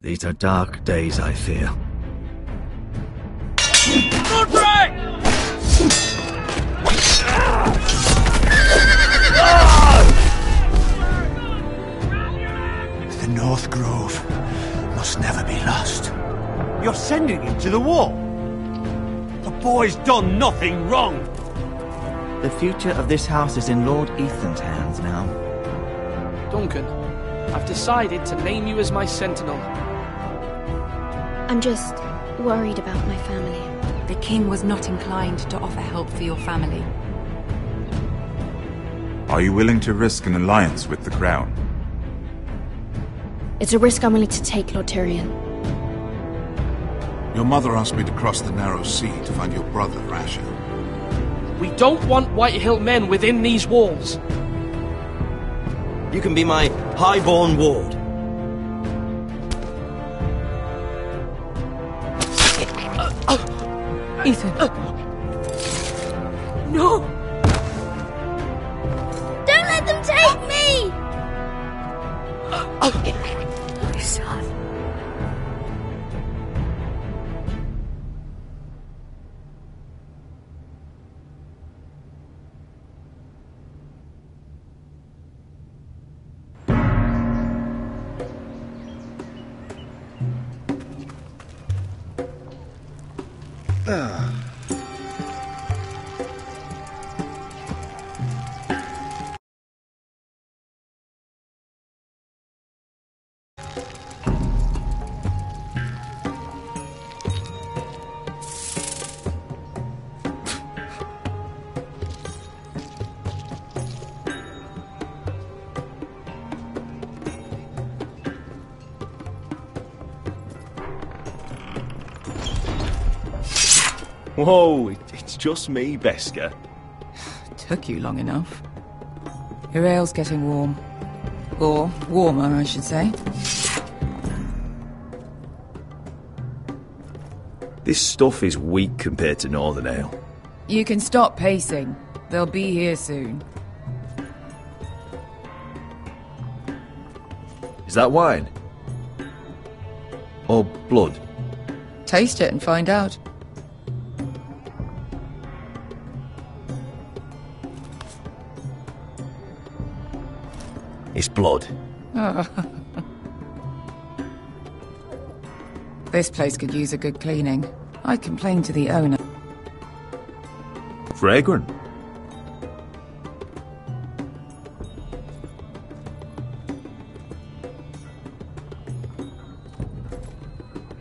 These are dark days, I fear. The North Grove must never be lost. You're sending him to the war? The boy's done nothing wrong. The future of this house is in Lord Ethan's hands now. Duncan, I've decided to name you as my sentinel. I'm just worried about my family. The king was not inclined to offer help for your family. Are you willing to risk an alliance with the crown? It's a risk I'm willing to take, Lord Tyrion. Your mother asked me to cross the narrow sea to find your brother, Asher. We don't want Whitehill men within these walls. You can be my highborn ward. Ethan. No! Don't let them take me! My son. Whoa, it's just me, Beska. Took you long enough. Your ale's getting warm. Or warmer, I should say. This stuff is weak compared to Northern Ale. You can stop pacing. They'll be here soon. Is that wine? Or blood? Taste it and find out. It's blood. This place could use a good cleaning. I'd complain to the owner. Fragrant.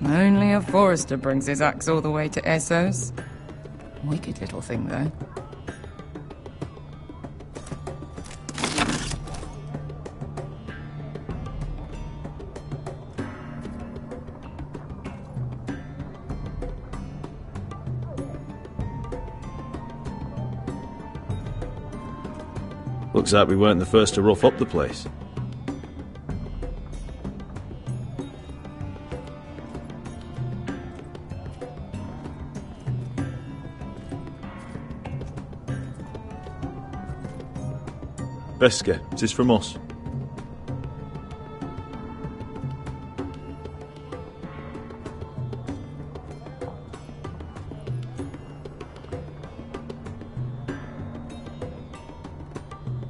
Only a forester brings his axe all the way to Essos. Wicked little thing, though. Looks like we weren't the first to rough up the place. Beska, is this from us?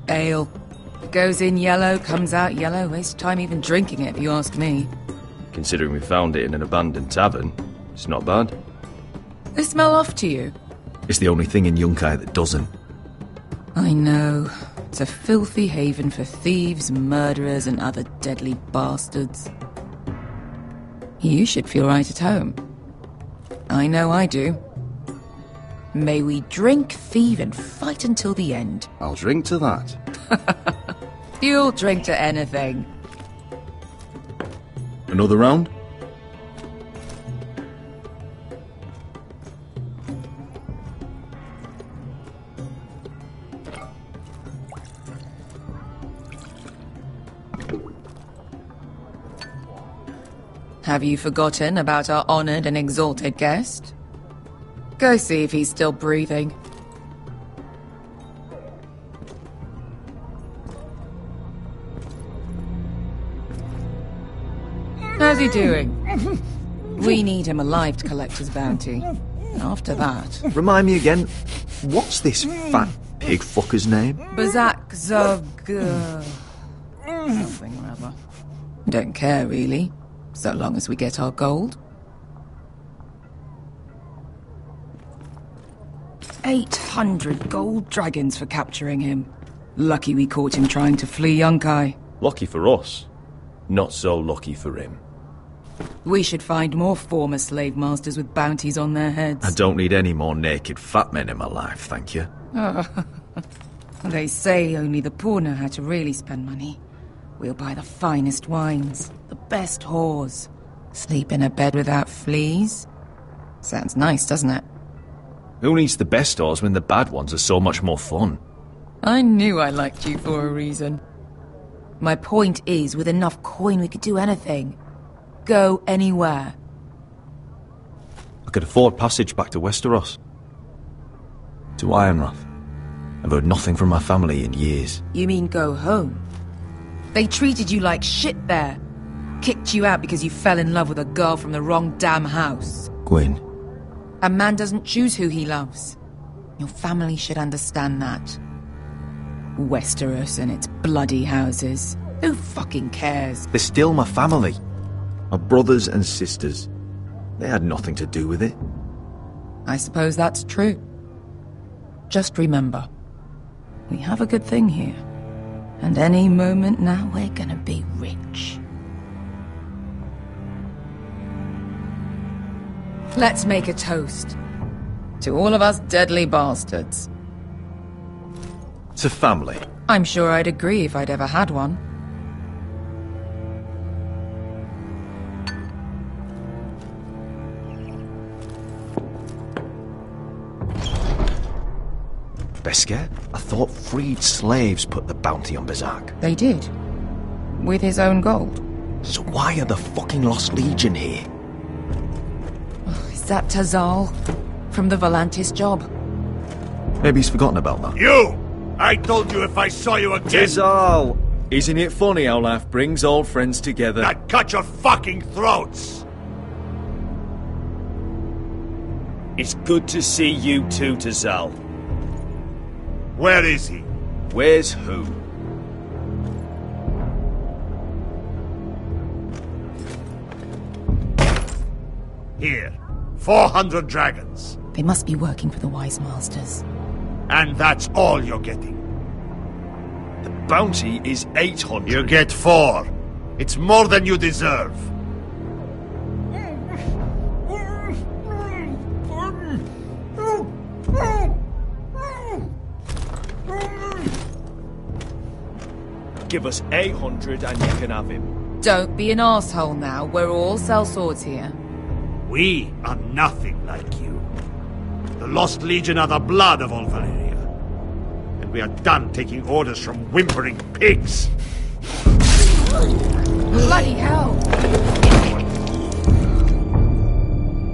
Ale. Goes in yellow, comes out yellow. Waste time even drinking it, if you ask me. Considering we found it in an abandoned tavern, it's not bad. They smell off to you? It's the only thing in Yunkai that doesn't. I know. It's a filthy haven for thieves, murderers, and other deadly bastards. You should feel right at home. I know I do. May we drink, thieve, and fight until the end. I'll drink to that. You'll drink to anything. Another round? Have you forgotten about our honored and exalted guest? Go see if he's still breathing. How's he doing? We need him alive to collect his bounty. After that... Remind me again, what's this fat pig fucker's name? Bazak Zog... something or other. Don't care, really. So long as we get our gold. 800 gold dragons for capturing him. Lucky we caught him trying to flee Yunkai. Lucky for us. Not so lucky for him. We should find more former slave masters with bounties on their heads. I don't need any more naked fat men in my life, thank you. They say only the poor know how to really spend money. We'll buy the finest wines, the best whores. Sleep in a bed without fleas. Sounds nice, doesn't it? Who needs the best stores when the bad ones are so much more fun? I knew I liked you for a reason. My point is, with enough coin we could do anything. Go anywhere. I could afford passage back to Westeros. To Ironrath. I've heard nothing from my family in years. You mean go home? They treated you like shit there. Kicked you out because you fell in love with a girl from the wrong damn house. Gwyn. A man doesn't choose who he loves. Your family should understand that. Westeros and its bloody houses. Who fucking cares? They're still my family. My brothers and sisters. They had nothing to do with it. I suppose that's true. Just remember, we have a good thing here. And any moment now we're gonna be rich. Let's make a toast. To all of us deadly bastards. To family. I'm sure I'd agree if I'd ever had one. Beskar? I thought freed slaves put the bounty on Bazak. They did. With his own gold. So why are the fucking Lost Legion here? Is that Tazal? From the Volantis job? Maybe he's forgotten about that. You! I told you if I saw you again... Tazal! Isn't it funny how life brings old friends together? I'd cut your fucking throats! It's good to see you too, Tazal. Where is he? Where's who? Here. 400 dragons. They must be working for the Wise Masters. And that's all you're getting. The bounty is 800. You get 4. It's more than you deserve. Give us 800 and you can have him. Don't be an asshole now. We're all sellswords here. We are nothing like you. The Lost Legion are the blood of all Valyria. And we are done taking orders from whimpering pigs. Bloody hell!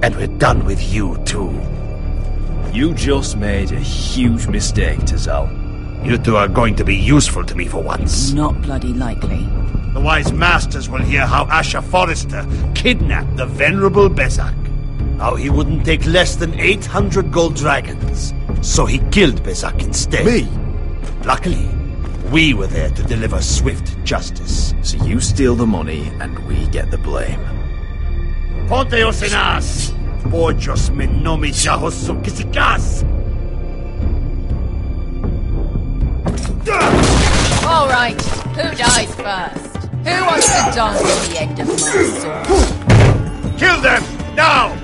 And we're done with you, too. You just made a huge mistake, Tazal. You two are going to be useful to me for once. Not bloody likely. The Wise Masters will hear how Asher Forrester kidnapped the venerable Bezak. How he wouldn't take less than 800 gold dragons. So he killed Bezak instead. Me? Luckily, we were there to deliver swift justice. So you steal the money and we get the blame. Ponteos en as! Pojos me nomi jahosu kisikas! All right, who dies first? Who wants to dance at the end of my sword? Kill them! Now!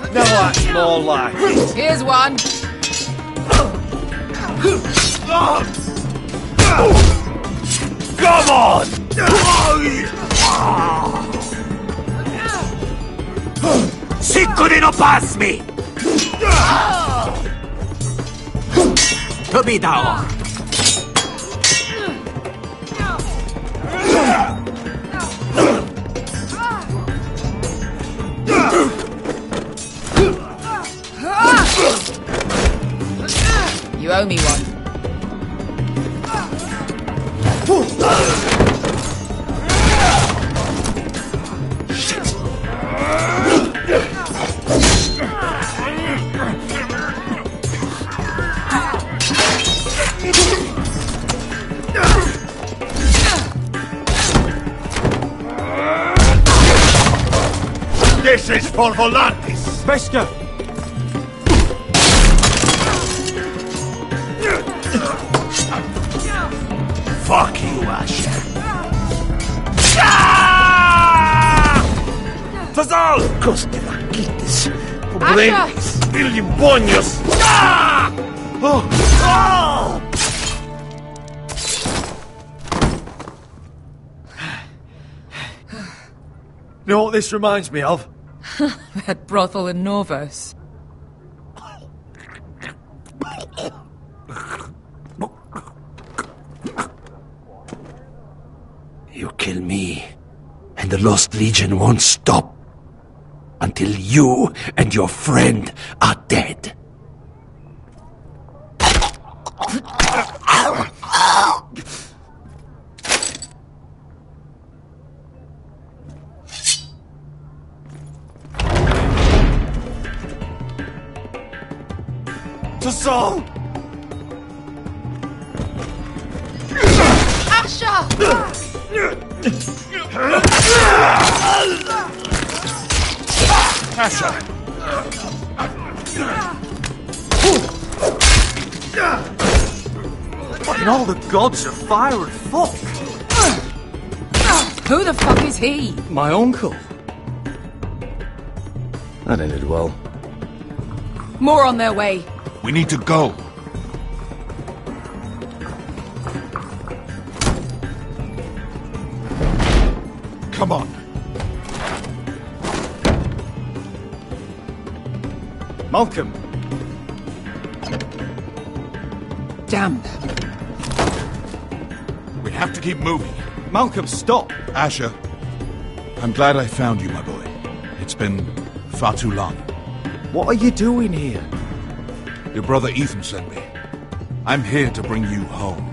No, that's more like it. Here's one. Come on! Sicuri no pass me! To be down. You owe me one. This is for Volantis! Maester! Fuck you, Asher. Fazal! Coste vaquites. Pobrenis. Ilimbonios. Oh! Oh! You know what this reminds me of? That brothel in Norvos. You kill me, and the Lost Legion won't stop until you and your friend are dead. To Saul! Asher! Asher! Fucking all the gods of fire and fuck! Who the fuck is he? My uncle. That ended well. More on their way. We need to go. Come on. Malcolm! Damn. We have to keep moving. Malcolm, stop! Asher, I'm glad I found you, my boy. It's been far too long. What are you doing here? Your brother Ethan sent me. I'm here to bring you home.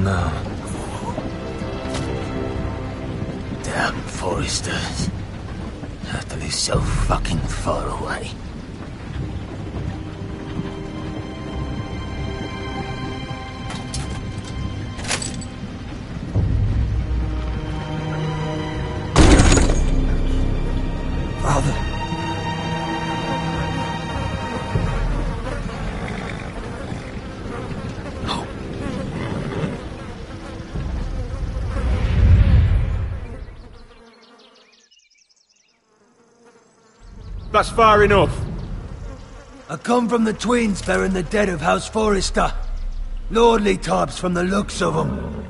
now. Damn foresters. Have to be so fucking far away. Father. That's far enough. I come from the twins bearing the dead of House Forrester. Lordly types from the looks of them.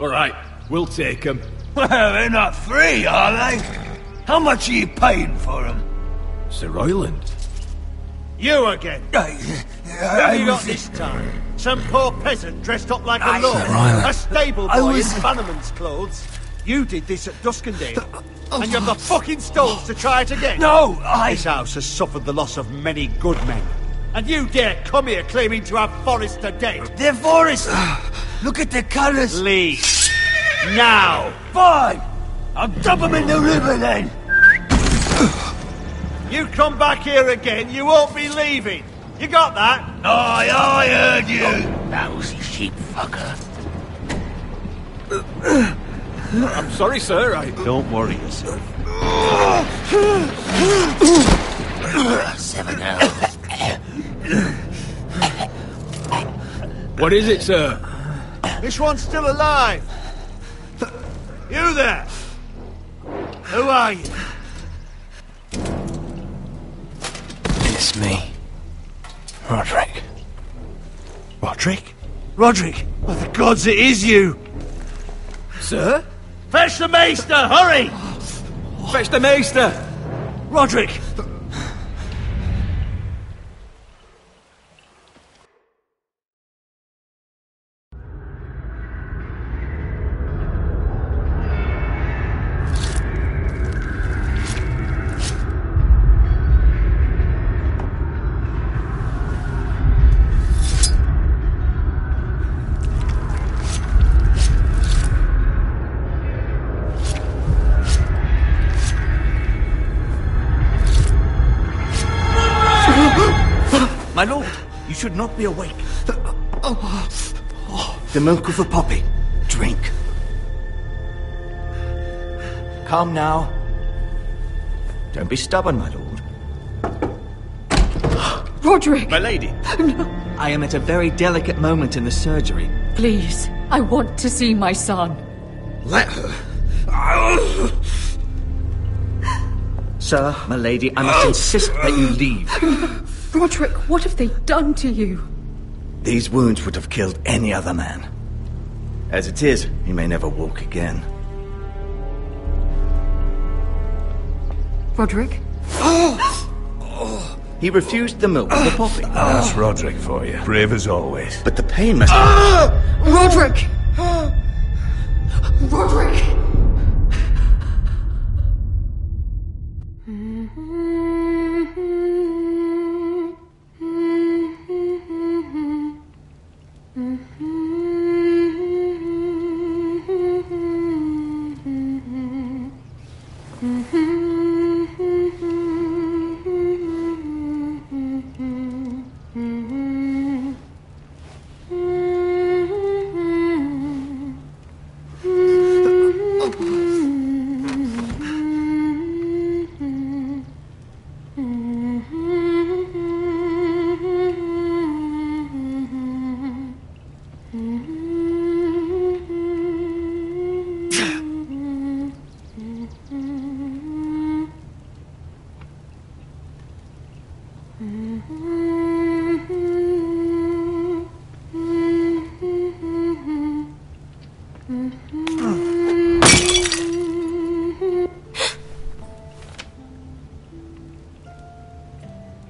Alright, we'll take them. Well, they're not free, are they? How much are you paying for them? Sir Royland. You again. What have you got this time? Some poor peasant dressed up like a lord. A stable boy in Bannerman's clothes. You did this at Duskendale. And you have the fucking stones to try it again. No, This house has suffered the loss of many good men. And you dare come here claiming to have Forrester dead. They're Forrester. Look at the colours. Leave. Now. Fine. I'll dump them in the river then. You come back here again, you won't be leaving. You got that? Aye, I heard you. Lousy sheep fucker. I'm sorry, sir. Don't worry yourself. 7 hours. What is it, sir? This one's still alive. You there? Who are you? It's me. Roderick. Roderick? Roderick! Oh, the gods, it is you! Sir? Fetch the maester, hurry! Fetch the maester! Roderick! My lord, you should not be awake. The milk of a poppy. Drink. Calm now. Don't be stubborn, my lord. Roderick! My lady. No. I am at a very delicate moment in the surgery. Please, I want to see my son. Let her. Sir, my lady, I must insist that you leave. Roderick, what have they done to you? These wounds would have killed any other man. As it is, he may never walk again. Roderick? He refused the milk of the poppy. That's Roderick for you. Brave as always. But the pain must... Roderick! Roderick!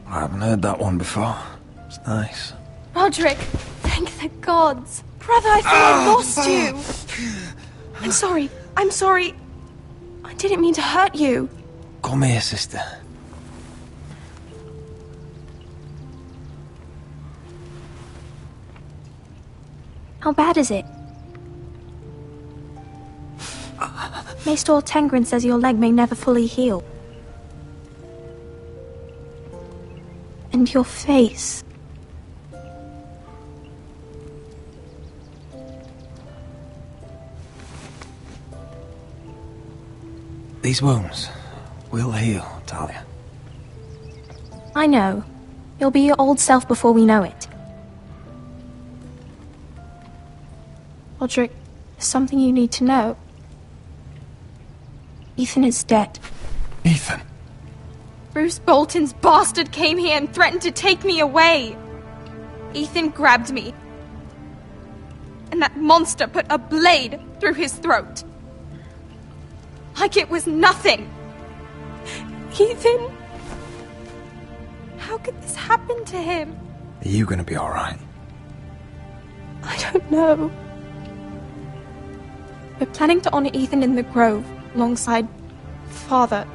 I haven't heard that one before. It's nice. Roderick, thank the gods. Brother, I thought I lost you. I'm sorry. I didn't mean to hurt you. Come here, sister. How bad is it? Maester Tengrin says your leg may never fully heal. And your face. These wounds will heal, Talia. I know. You'll be your old self before we know it. Roderick, there's something you need to know. Ethan is dead. Ethan? Bruce Bolton's bastard came here and threatened to take me away. Ethan grabbed me. And that monster put a blade through his throat. Like it was nothing. Ethan... How could this happen to him? Are you gonna be alright? I don't know. We're planning to honor Ethan in the Grove, alongside Father.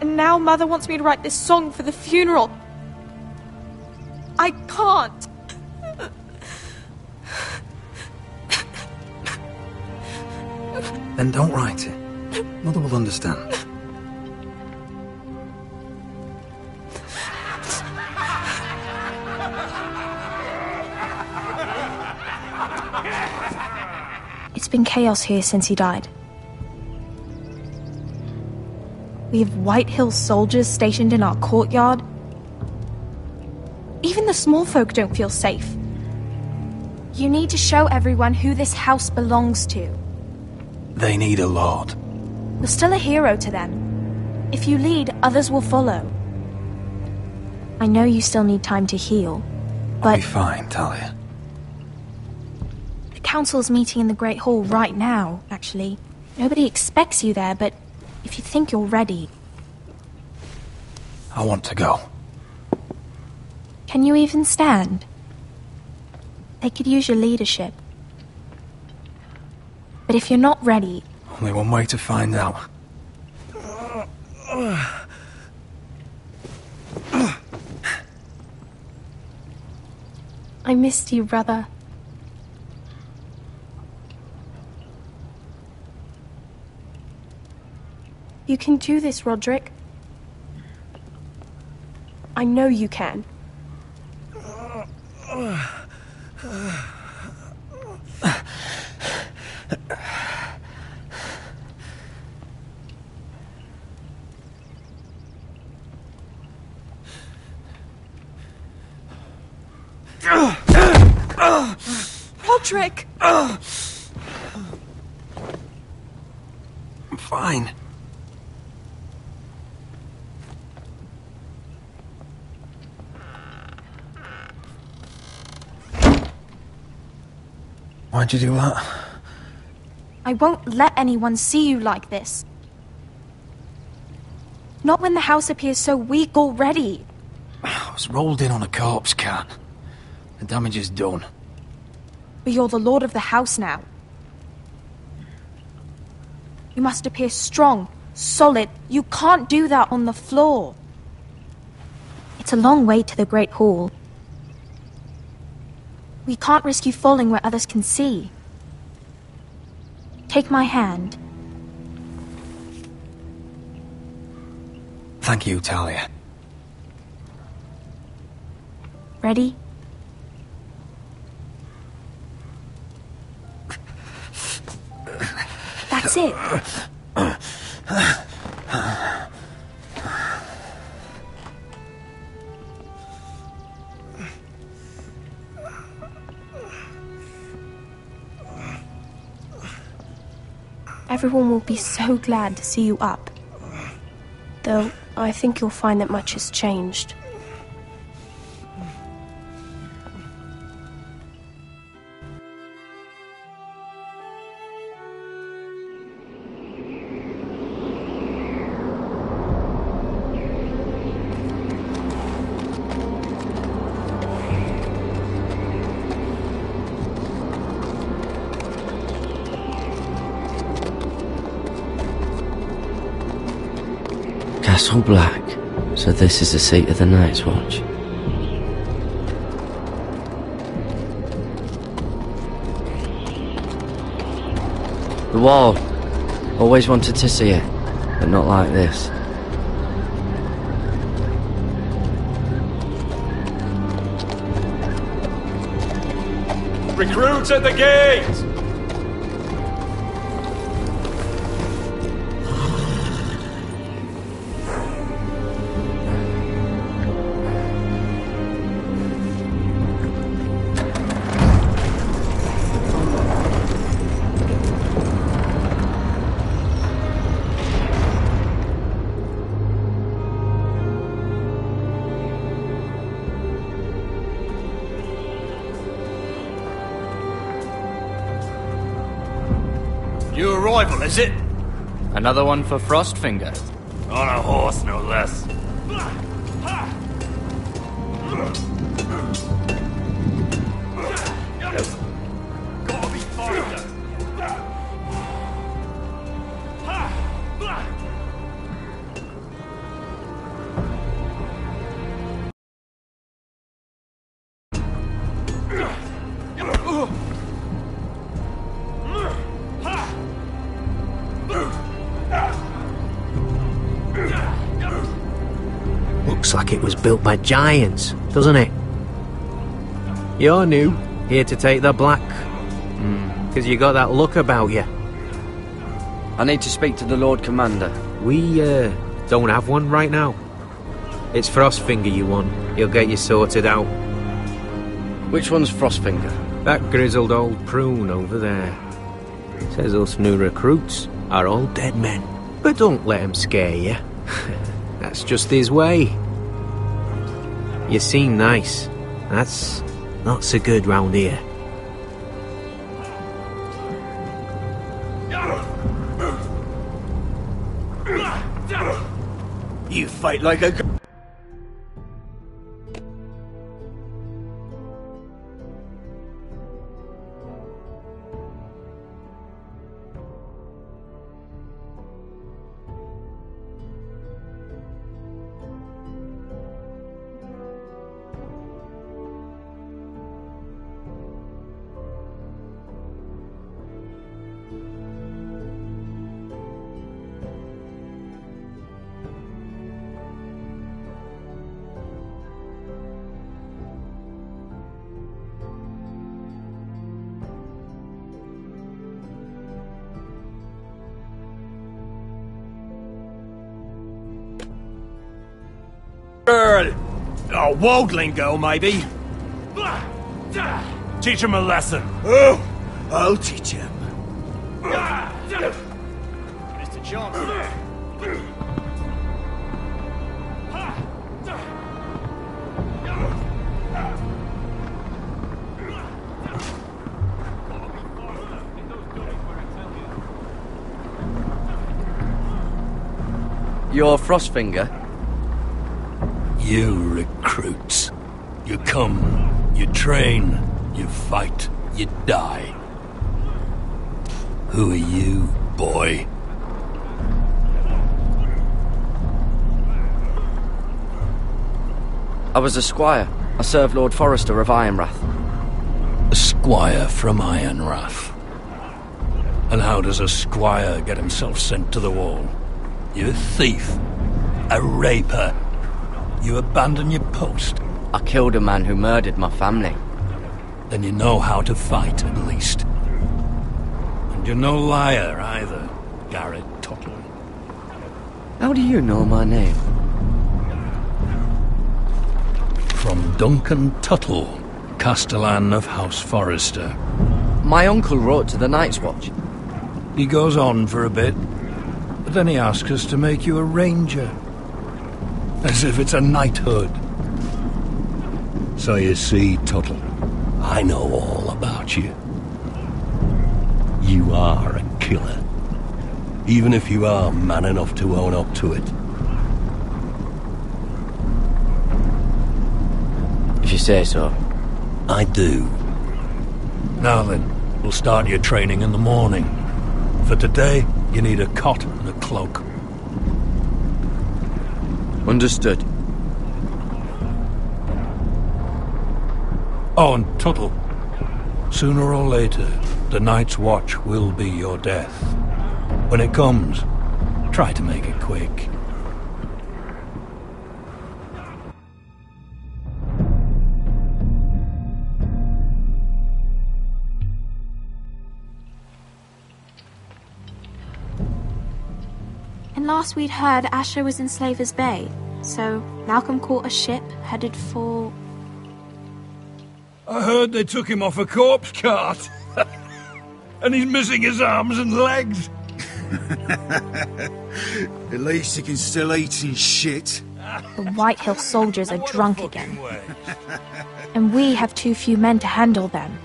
And now Mother wants me to write this song for the funeral. I can't. Then don't write it. Mother will understand. It's been chaos here since he died. We have White Hill soldiers stationed in our courtyard. Even the small folk don't feel safe. You need to show everyone who this house belongs to. They need a lord. You're still a hero to them. If you lead, others will follow. I know you still need time to heal, but... I'll be fine, Talia. The council's meeting in the Great Hall right now, actually. Nobody expects you there, but if you think you're ready... I want to go. Can you even stand? They could use your leadership. But if you're not ready... Only one way to find out. I missed you, brother. You can do this, Roderick. I know you can. Roderick! I'm fine. Why'd you do that? I won't let anyone see you like this. Not when the house appears so weak already. I was rolled in on a corpse cart. The damage is done. But you're the lord of the house now. You must appear strong, solid. You can't do that on the floor. It's a long way to the Great Hall. We can't risk you falling where others can see. Take my hand. Thank you, Talia. Ready? That's it. Everyone will be so glad to see you up. Though, I think you'll find that much has changed. Castle Black, so this is the seat of the Night's Watch. The wall. Always wanted to see it, but not like this. Recruits at the gate! New arrival, is it? Another one for Frostfinger. On a horse, no less. Gotta be faster. Looks like it was built by giants, doesn't it? You're new, here to take the black. Because you got that look about you. I need to speak to the Lord Commander. We, don't have one right now. It's Frostfinger you want. He'll get you sorted out. Which one's Frostfinger? That grizzled old prune over there. Says us new recruits are all dead men. But don't let him scare you. That's just his way. You seem nice. That's not so good round here. You fight like a... A waldling girl, maybe. Teach him a lesson. Oh, I'll teach him. Mr. Chancellor. You're Frostfinger? You recruits. You come, you train, you fight, you die. Who are you, boy? I was a squire. I served Lord Forrester of Ironrath. A squire from Ironrath. And how does a squire get himself sent to the wall? You a thief, a raper. You abandon your post. I killed a man who murdered my family. Then you know how to fight, at least. And you're no liar, either, Garrett Tuttle. How do you know my name? From Duncan Tuttle, Castellan of House Forrester. My uncle wrote to the Night's Watch. He goes on for a bit, but then he asks us to make you a ranger. As if it's a knighthood. So you see, Tuttle, I know all about you. You are a killer. Even if you are man enough to own up to it. If you say so. I do. Now then, we'll start your training in the morning. For today, you need a cot and a cloak. Understood. Oh, and Tuttle, sooner or later, the Night's Watch will be your death. When it comes, try to make it quick. And last we'd heard Asher was in Slaver's Bay, so Malcolm caught a ship headed for... I heard they took him off a corpse cart. And he's missing his arms and legs. At least he can still eat and shit. The White Hill soldiers are drunk again. And we have too few men to handle them.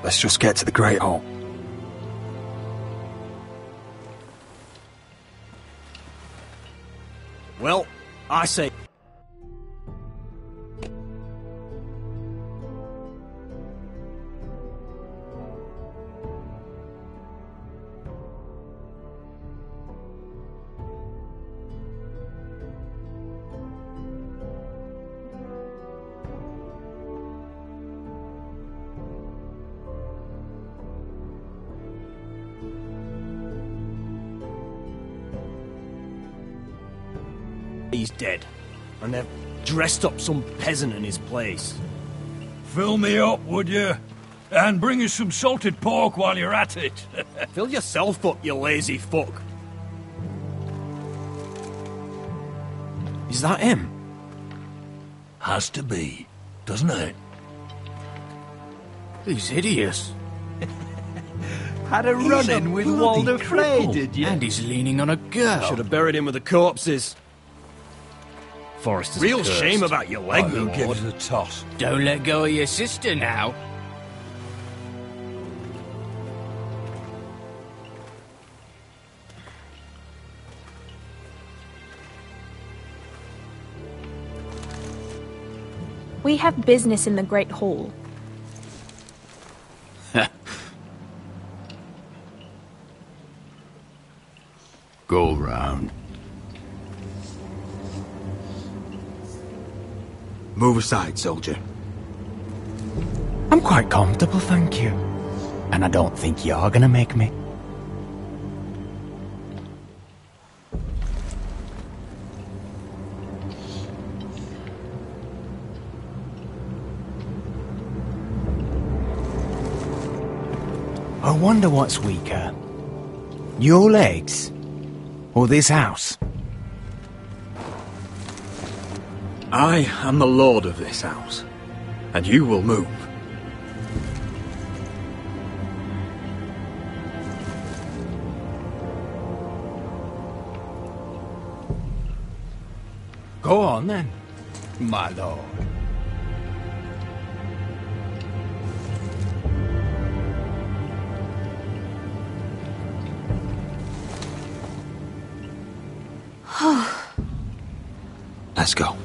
Let's just get to the Great Hall. I say... He's dead, and they've dressed up some peasant in his place. Fill me up, would you? And bring us some salted pork while you're at it. Fill yourself up, you lazy fuck. Is that him? Has to be, doesn't it? He's hideous. Had a run-in with Walder Frey, did you? And he's leaning on a girl. Should have buried him with the corpses. Forrester's Real cursed. shame about your leg, Who my gives lord. a toss? Don't let go of your sister now. We have business in the Great Hall. Go round. Move aside, soldier. I'm quite comfortable, thank you. And I don't think you're gonna make me. I wonder what's weaker. Your legs? Or this house? I am the lord of this house, and you will move. Go on then, my lord. Let's go.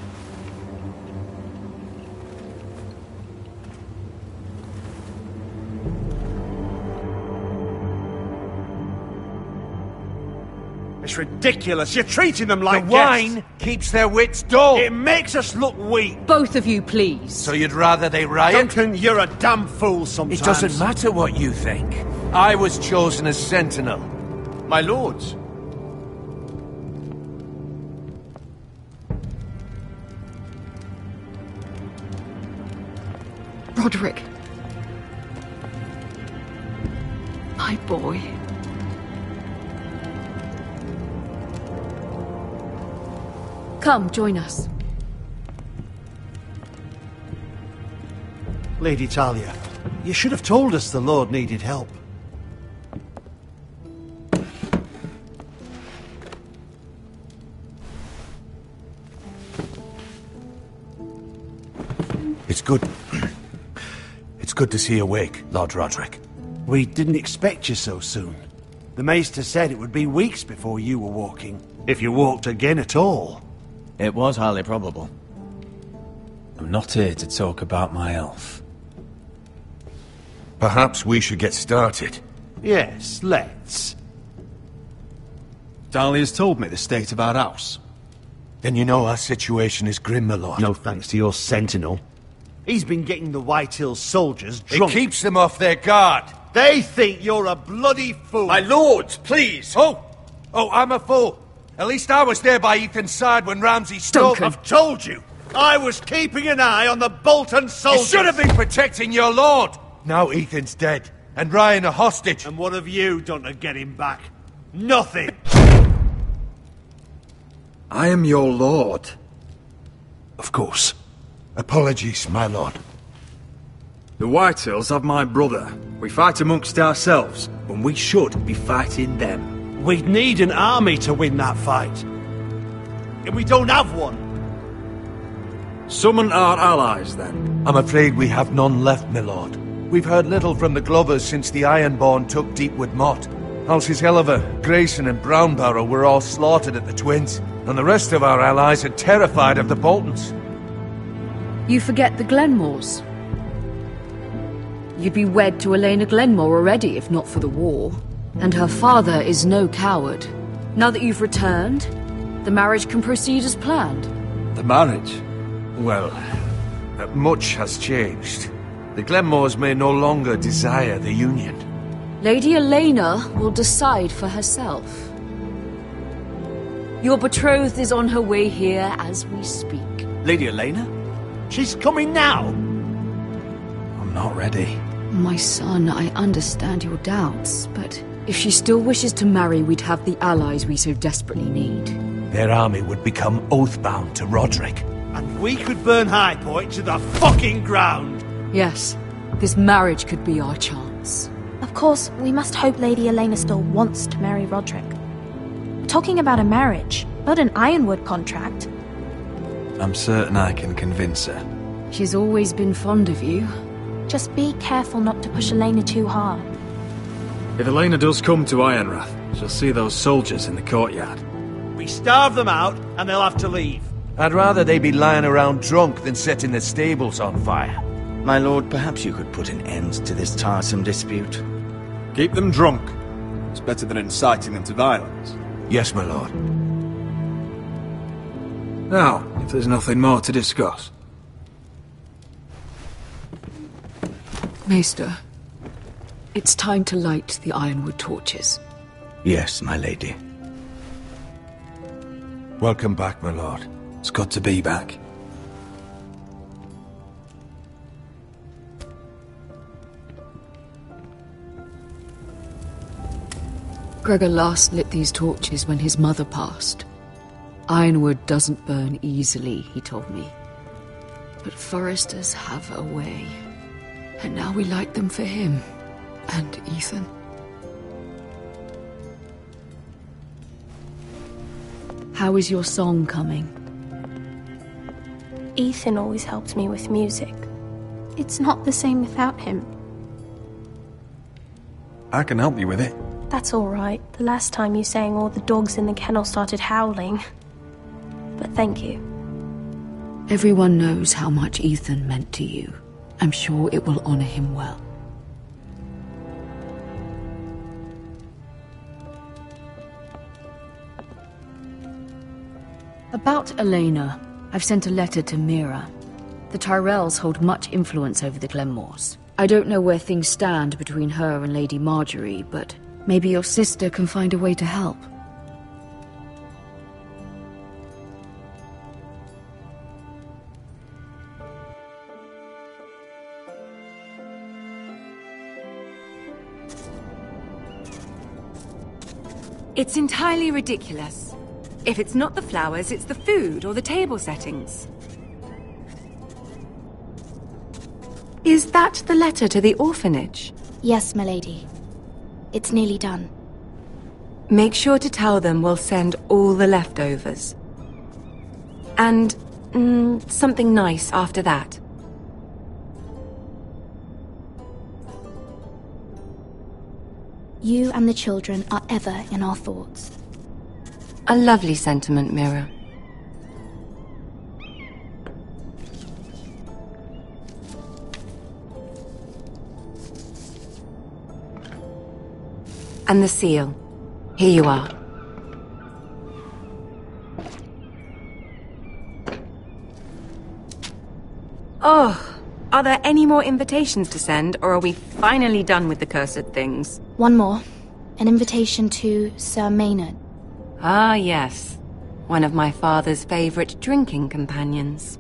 It's ridiculous. You're treating them like The wine guests. keeps their wits dull. It makes us look weak. Both of you, please. So you'd rather they riot? Duncan, you're a damn fool sometimes. It doesn't matter what you think. I was chosen as sentinel. My lords. Roderick. My boy. Come, join us. Lady Talia, you should have told us the Lord needed help. It's good. It's good to see you awake, Lord Roderick. We didn't expect you so soon. The Maester said it would be weeks before you were walking, if you walked again at all. It was highly probable. I'm not here to talk about my elf. Perhaps we should get started. Yes, let's. Dahlia's told me the state of our house. Then you know our situation is grim, my lord. No thanks to your sentinel. He's been getting the White Hills soldiers drunk. It keeps them off their guard. They think you're a bloody fool. My lords, please! Oh, I'm a fool. At least I was there by Ethan's side when Ramsay stole... I've told you! I was keeping an eye on the Bolton soldiers! You should have been protecting your lord! Now Ethan's dead, and Ryan a hostage. And what have you done to get him back? Nothing! I am your lord. Of course. Apologies, my lord. The Whitehills have my brother. We fight amongst ourselves, when we should be fighting them. We'd need an army to win that fight. And we don't have one. Summon our allies, then. I'm afraid we have none left, my lord. We've heard little from the Glovers since the Ironborn took Deepwood Motte. Halsey's Helliver, Grayson and Brownbarrow were all slaughtered at the Twins, and the rest of our allies are terrified of the Boltons. You forget the Glenmores. You'd be wed to Elena Glenmore already if not for the war. And her father is no coward. Now that you've returned, the marriage can proceed as planned. The marriage? Well, much has changed. The Glenmores may no longer desire the union. Lady Elena will decide for herself. Your betrothed is on her way here as we speak. Lady Elena? She's coming now! I'm not ready. My son, I understand your doubts, but if she still wishes to marry, we'd have the allies we so desperately need. Their army would become oath-bound to Roderick. And we could burn High Point to the fucking ground! Yes, this marriage could be our chance. Of course, we must hope Lady Elena still wants to marry Roderick. We're talking about a marriage, not an Ironwood contract. I'm certain I can convince her. She's always been fond of you. Just be careful not to push Elena too hard. If Elena does come to Ironrath, she'll see those soldiers in the courtyard. We starve them out, and they'll have to leave. I'd rather they be lying around drunk than setting the stables on fire. My lord, perhaps you could put an end to this tiresome dispute. Keep them drunk. It's better than inciting them to violence. Yes, my lord. Now, if there's nothing more to discuss. Maester, it's time to light the Ironwood torches. Yes, my lady. Welcome back, my lord. It's good to be back. Gregor last lit these torches when his mother passed. Ironwood doesn't burn easily, he told me. But foresters have a way. And now we light them for him. And Ethan. How is your song coming? Ethan always helped me with music. It's not the same without him. I can help you with it. That's all right. The last time you sang, all the dogs in the kennel started howling. But thank you. Everyone knows how much Ethan meant to you. I'm sure it will honor him well. About Elena, I've sent a letter to Mira. The Tyrells hold much influence over the Glenmores. I don't know where things stand between her and Lady Marjorie, but maybe your sister can find a way to help. It's entirely ridiculous. If it's not the flowers, it's the food or the table settings. Is that the letter to the orphanage? Yes, milady. It's nearly done. Make sure to tell them we'll send all the leftovers. And, something nice after that. You and the children are ever in our thoughts. A lovely sentiment, Mira. And the seal. Here you are. Oh, are there any more invitations to send, or are we finally done with the cursed things? One more. An invitation to Sir Maynard. Ah, yes. One of my father's favorite drinking companions.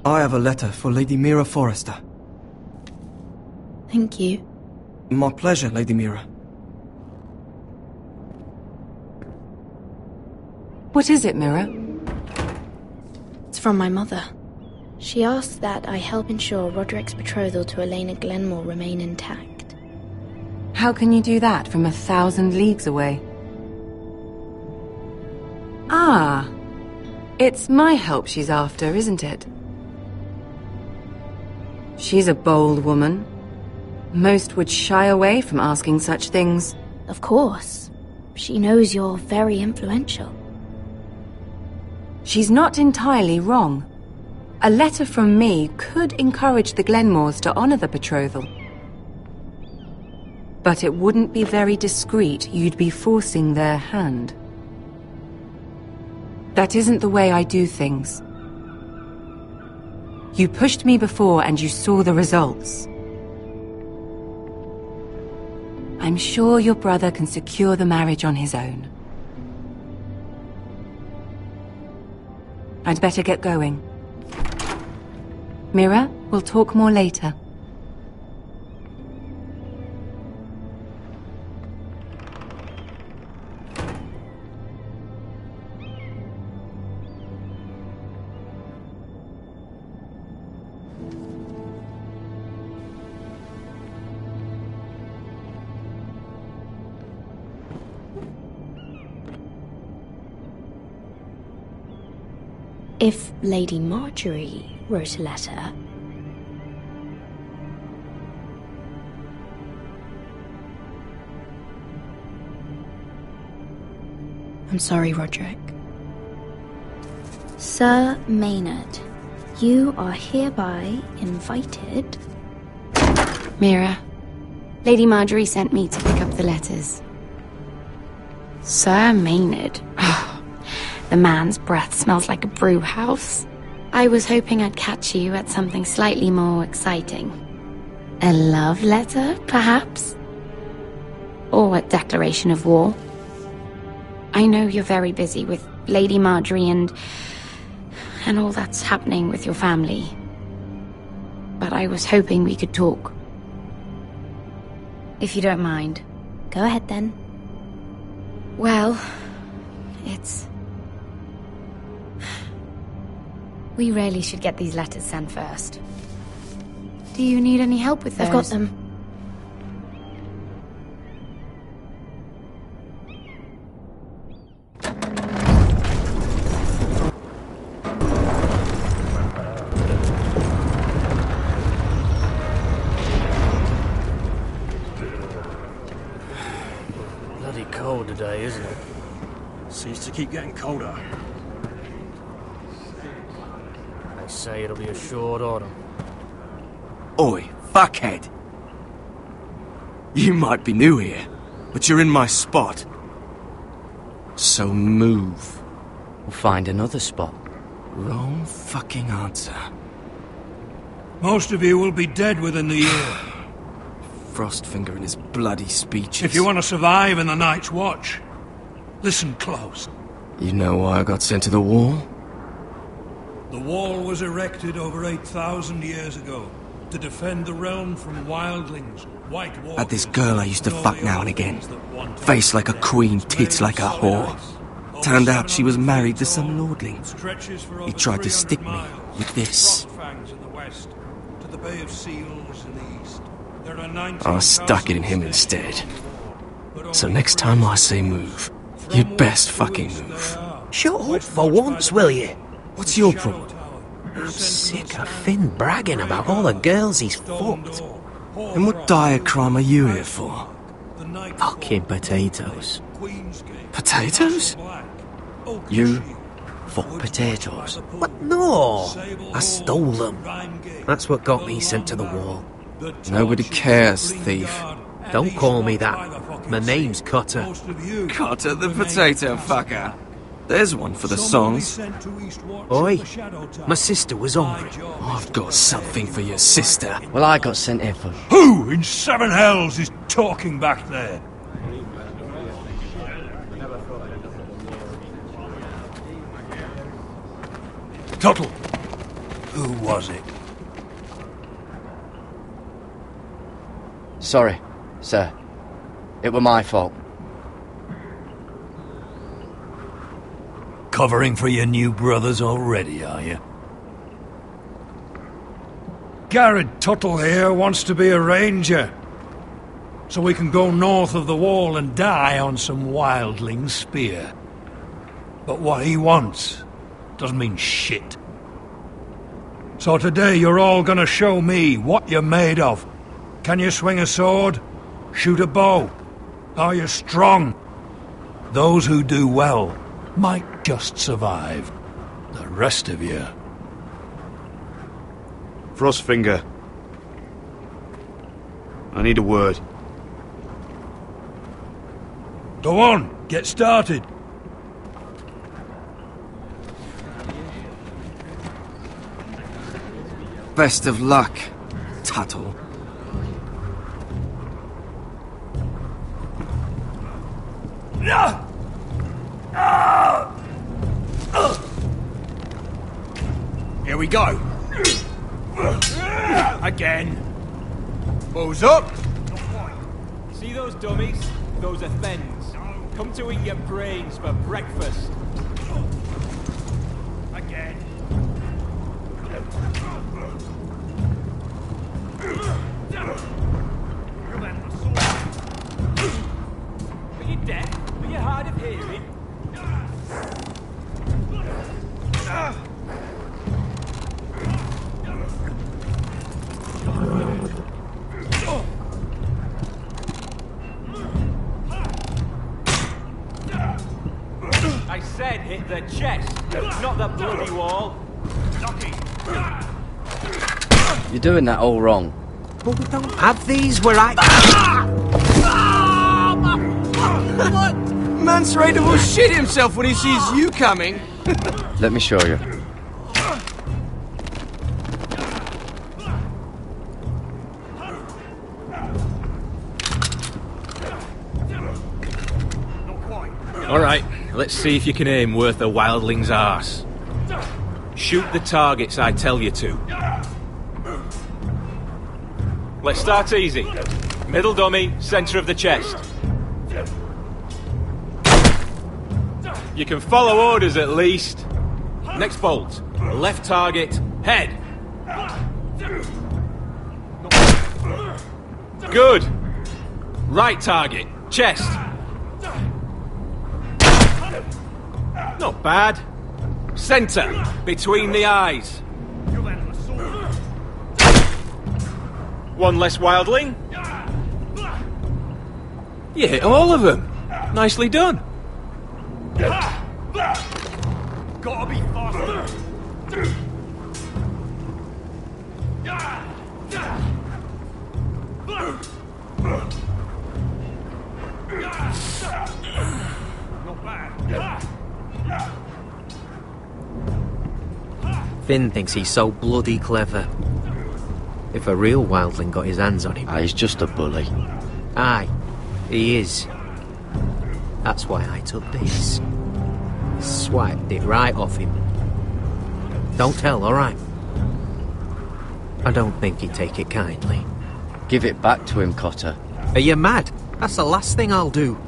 I have a letter for Lady Mira Forrester. Thank you. My pleasure, Lady Mira. What is it, Mira? It's from my mother. She asks that I help ensure Roderick's betrothal to Elena Glenmore remain intact. How can you do that from 1,000 leagues away? Ah, it's my help she's after, isn't it? She's a bold woman. Most would shy away from asking such things. Of course. She knows you're very influential. She's not entirely wrong. A letter from me could encourage the Glenmores to honor the betrothal. But it wouldn't be very discreet. You'd be forcing their hand. That isn't the way I do things. You pushed me before and you saw the results. I'm sure your brother can secure the marriage on his own. I'd better get going. Mira, we'll talk more later. If Lady Marjorie wrote a letter... I'm sorry, Roderick. Sir Maynard, you are hereby invited... Mira, Lady Marjorie sent me to pick up the letters. Sir Maynard? The man's breath smells like a brew house. I was hoping I'd catch you at something slightly more exciting. A love letter, perhaps? Or a declaration of war? I know you're very busy with Lady Marjorie and all that's happening with your family. But I was hoping we could talk. If you don't mind. Go ahead then. Well, it's... We really should get these letters sent first. Do you need any help with those? I've got them. Bloody cold today, isn't it? Seems to keep getting colder. They say it'll be a short autumn. Oi, fuckhead! You might be new here, but you're in my spot. So move. We'll find another spot. Wrong fucking answer. Most of you will be dead within the year. Frostfinger and his bloody speeches. If you want to survive in the Night's Watch, listen close. You know why I got sent to the wall? The wall was erected over 8,000 years ago to defend the realm from wildlings, white walkers... Had this girl I used to fuck now and again. Face like a queen, tits like a whore. Turned out she was married to some lordling. He tried to stick me with this. I stuck it in him instead. So next time I say move, you'd best fucking move. Shut up for once, will you? What's your problem? I'm sick of Finn bragging about all the girls he's fucked. And what dire crime are you here for? Fucking potatoes. Potatoes? You fuck potatoes? What? No! I stole them. That's what got me sent to the wall. Nobody cares, thief. Don't call me that. My name's Cutter. Cutter the potato fucker. There's one for the songs. Oi, my sister was hungry. I've got something for your sister. Well, I got sent here for... Who in seven hells is talking back there? Tuttle. Who was it? Sorry, sir. It were my fault. Covering for your new brothers already, are you? Garrett Tuttle here wants to be a ranger. So we can go north of the wall and die on some wildling spear. But what he wants doesn't mean shit. So today you're all gonna show me what you're made of. Can you swing a sword? Shoot a bow? Are you strong? Those who do well might just survive. The rest of you... Frostfinger. I need a word. Go on, get started. Best of luck, Tuttle. Here we go. Again. Balls up. See those dummies? Those are thens. Come to eat your brains for breakfast. Again. Are you deaf? Are you hard of hearing? I said hit the chest, not the bloody wall. You're doing that all wrong. But we don't have these where I... What? Mance Raider will shit himself when he sees you coming. Let me show you. Alright, let's see if you can aim worth a wildling's arse. Shoot the targets I tell you to. Let's start easy. Middle dummy, centre of the chest. You can follow orders at least. Next bolt. Left target, head. Good. Right target, chest. Not bad. Centre, between the eyes. One less wildling. You hit all of them. Nicely done. Gotta be faster. Not bad. Finn thinks he's so bloody clever. If a real wildling got his hands on him... He's just a bully. Aye, he is. That's why I took this. Swiped it right off him. Don't tell, alright? I don't think he'd take it kindly. Give it back to him, Cotter. Are you mad? That's the last thing I'll do.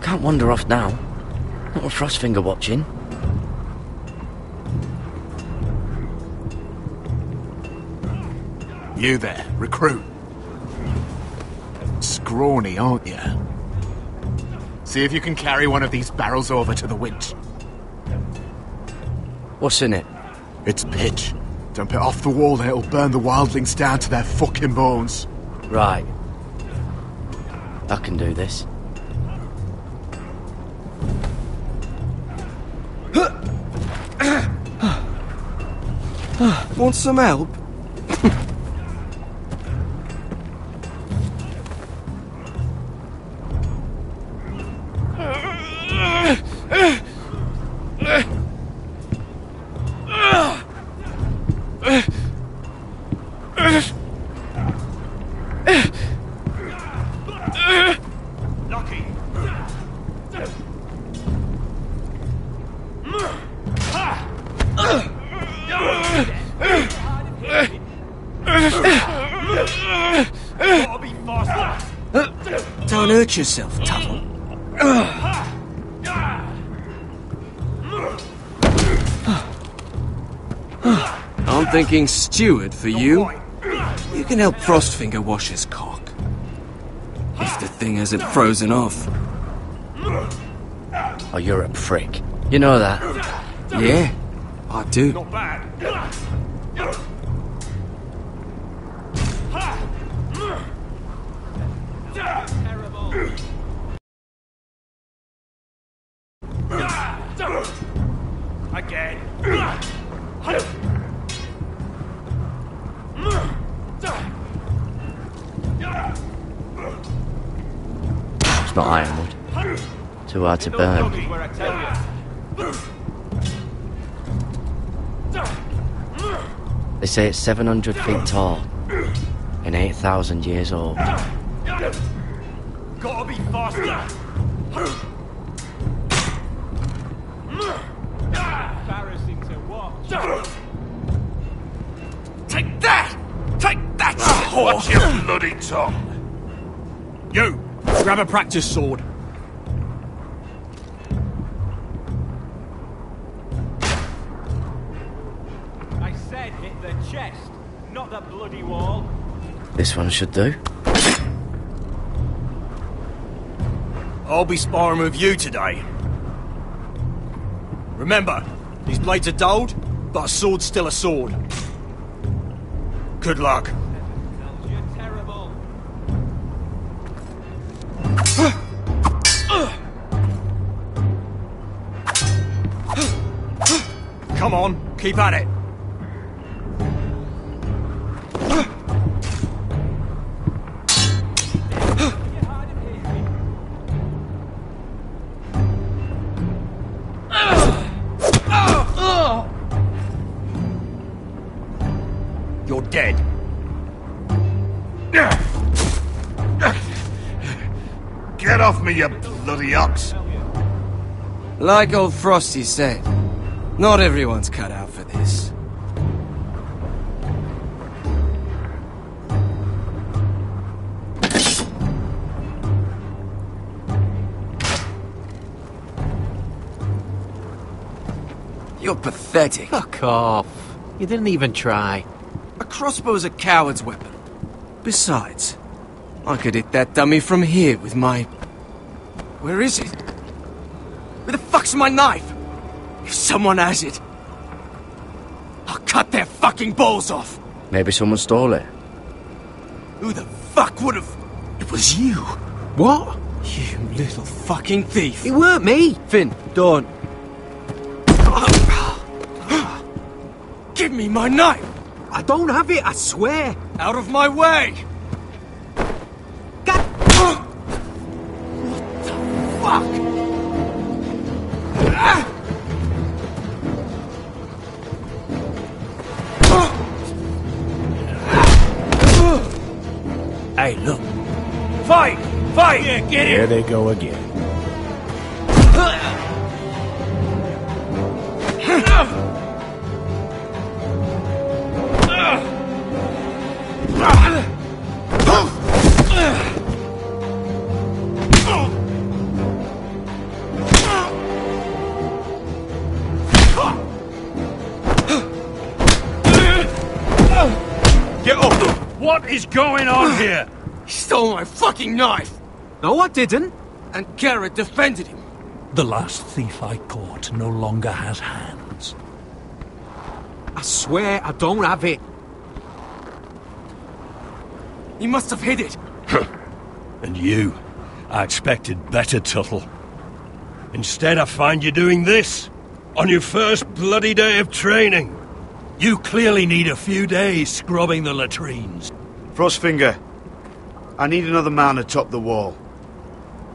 Can't wander off now. Not with Frostfinger watching. You there, recruit. Scrawny, aren't you? See if you can carry one of these barrels over to the winch. What's in it? It's pitch. Dump it off the wall and it'll burn the wildlings down to their fucking bones. Right. I can do this. Want some help? Don't hurt yourself, Tuttle. thinking steward for you? You can help Frostfinger wash his cock. If the thing hasn't frozen off. Oh, you're a prick. You know that? Yeah, I do. Not bad. Again. It's not ironwood. Too hard to burn. They say it's 700 feet tall and 8,000 years old. Gotta be faster. Embarrassing to watch. Take that! Take that! Watch your bloody tongue! You! Grab a practice sword. I said hit the chest, not the bloody wall. This one should do. I'll be sparring with you today. Remember, these blades are dulled, but a sword's still a sword. Good luck. You're terrible. Come on, keep at it. You're dead. Get off me, you bloody ox! Like old Frosty said, not everyone's cut out for this. You're pathetic. Fuck off. You didn't even try. A crossbow's a coward's weapon. Besides, I could hit that dummy from here with my... Where is it? Where the fuck's my knife? If someone has it, I'll cut their fucking balls off. Maybe someone stole it. Who the fuck would've... It was you. What? You little fucking thief. It weren't me. Finn, don't. Give me my knife! I don't have it, I swear. Out of my way! God! What the fuck? Hey, look. Fight! Fight! Yeah, get Here they go again. Get up! What is going on here? He stole my fucking knife! No, I didn't. And Garrett defended him. The last thief I caught no longer has hands. I swear I don't have it. He must have hid it. And you? I expected better, Tuttle. Instead, I find you doing this on your first bloody day of training. You clearly need a few days scrubbing the latrines. Frostfinger, I need another man atop the wall.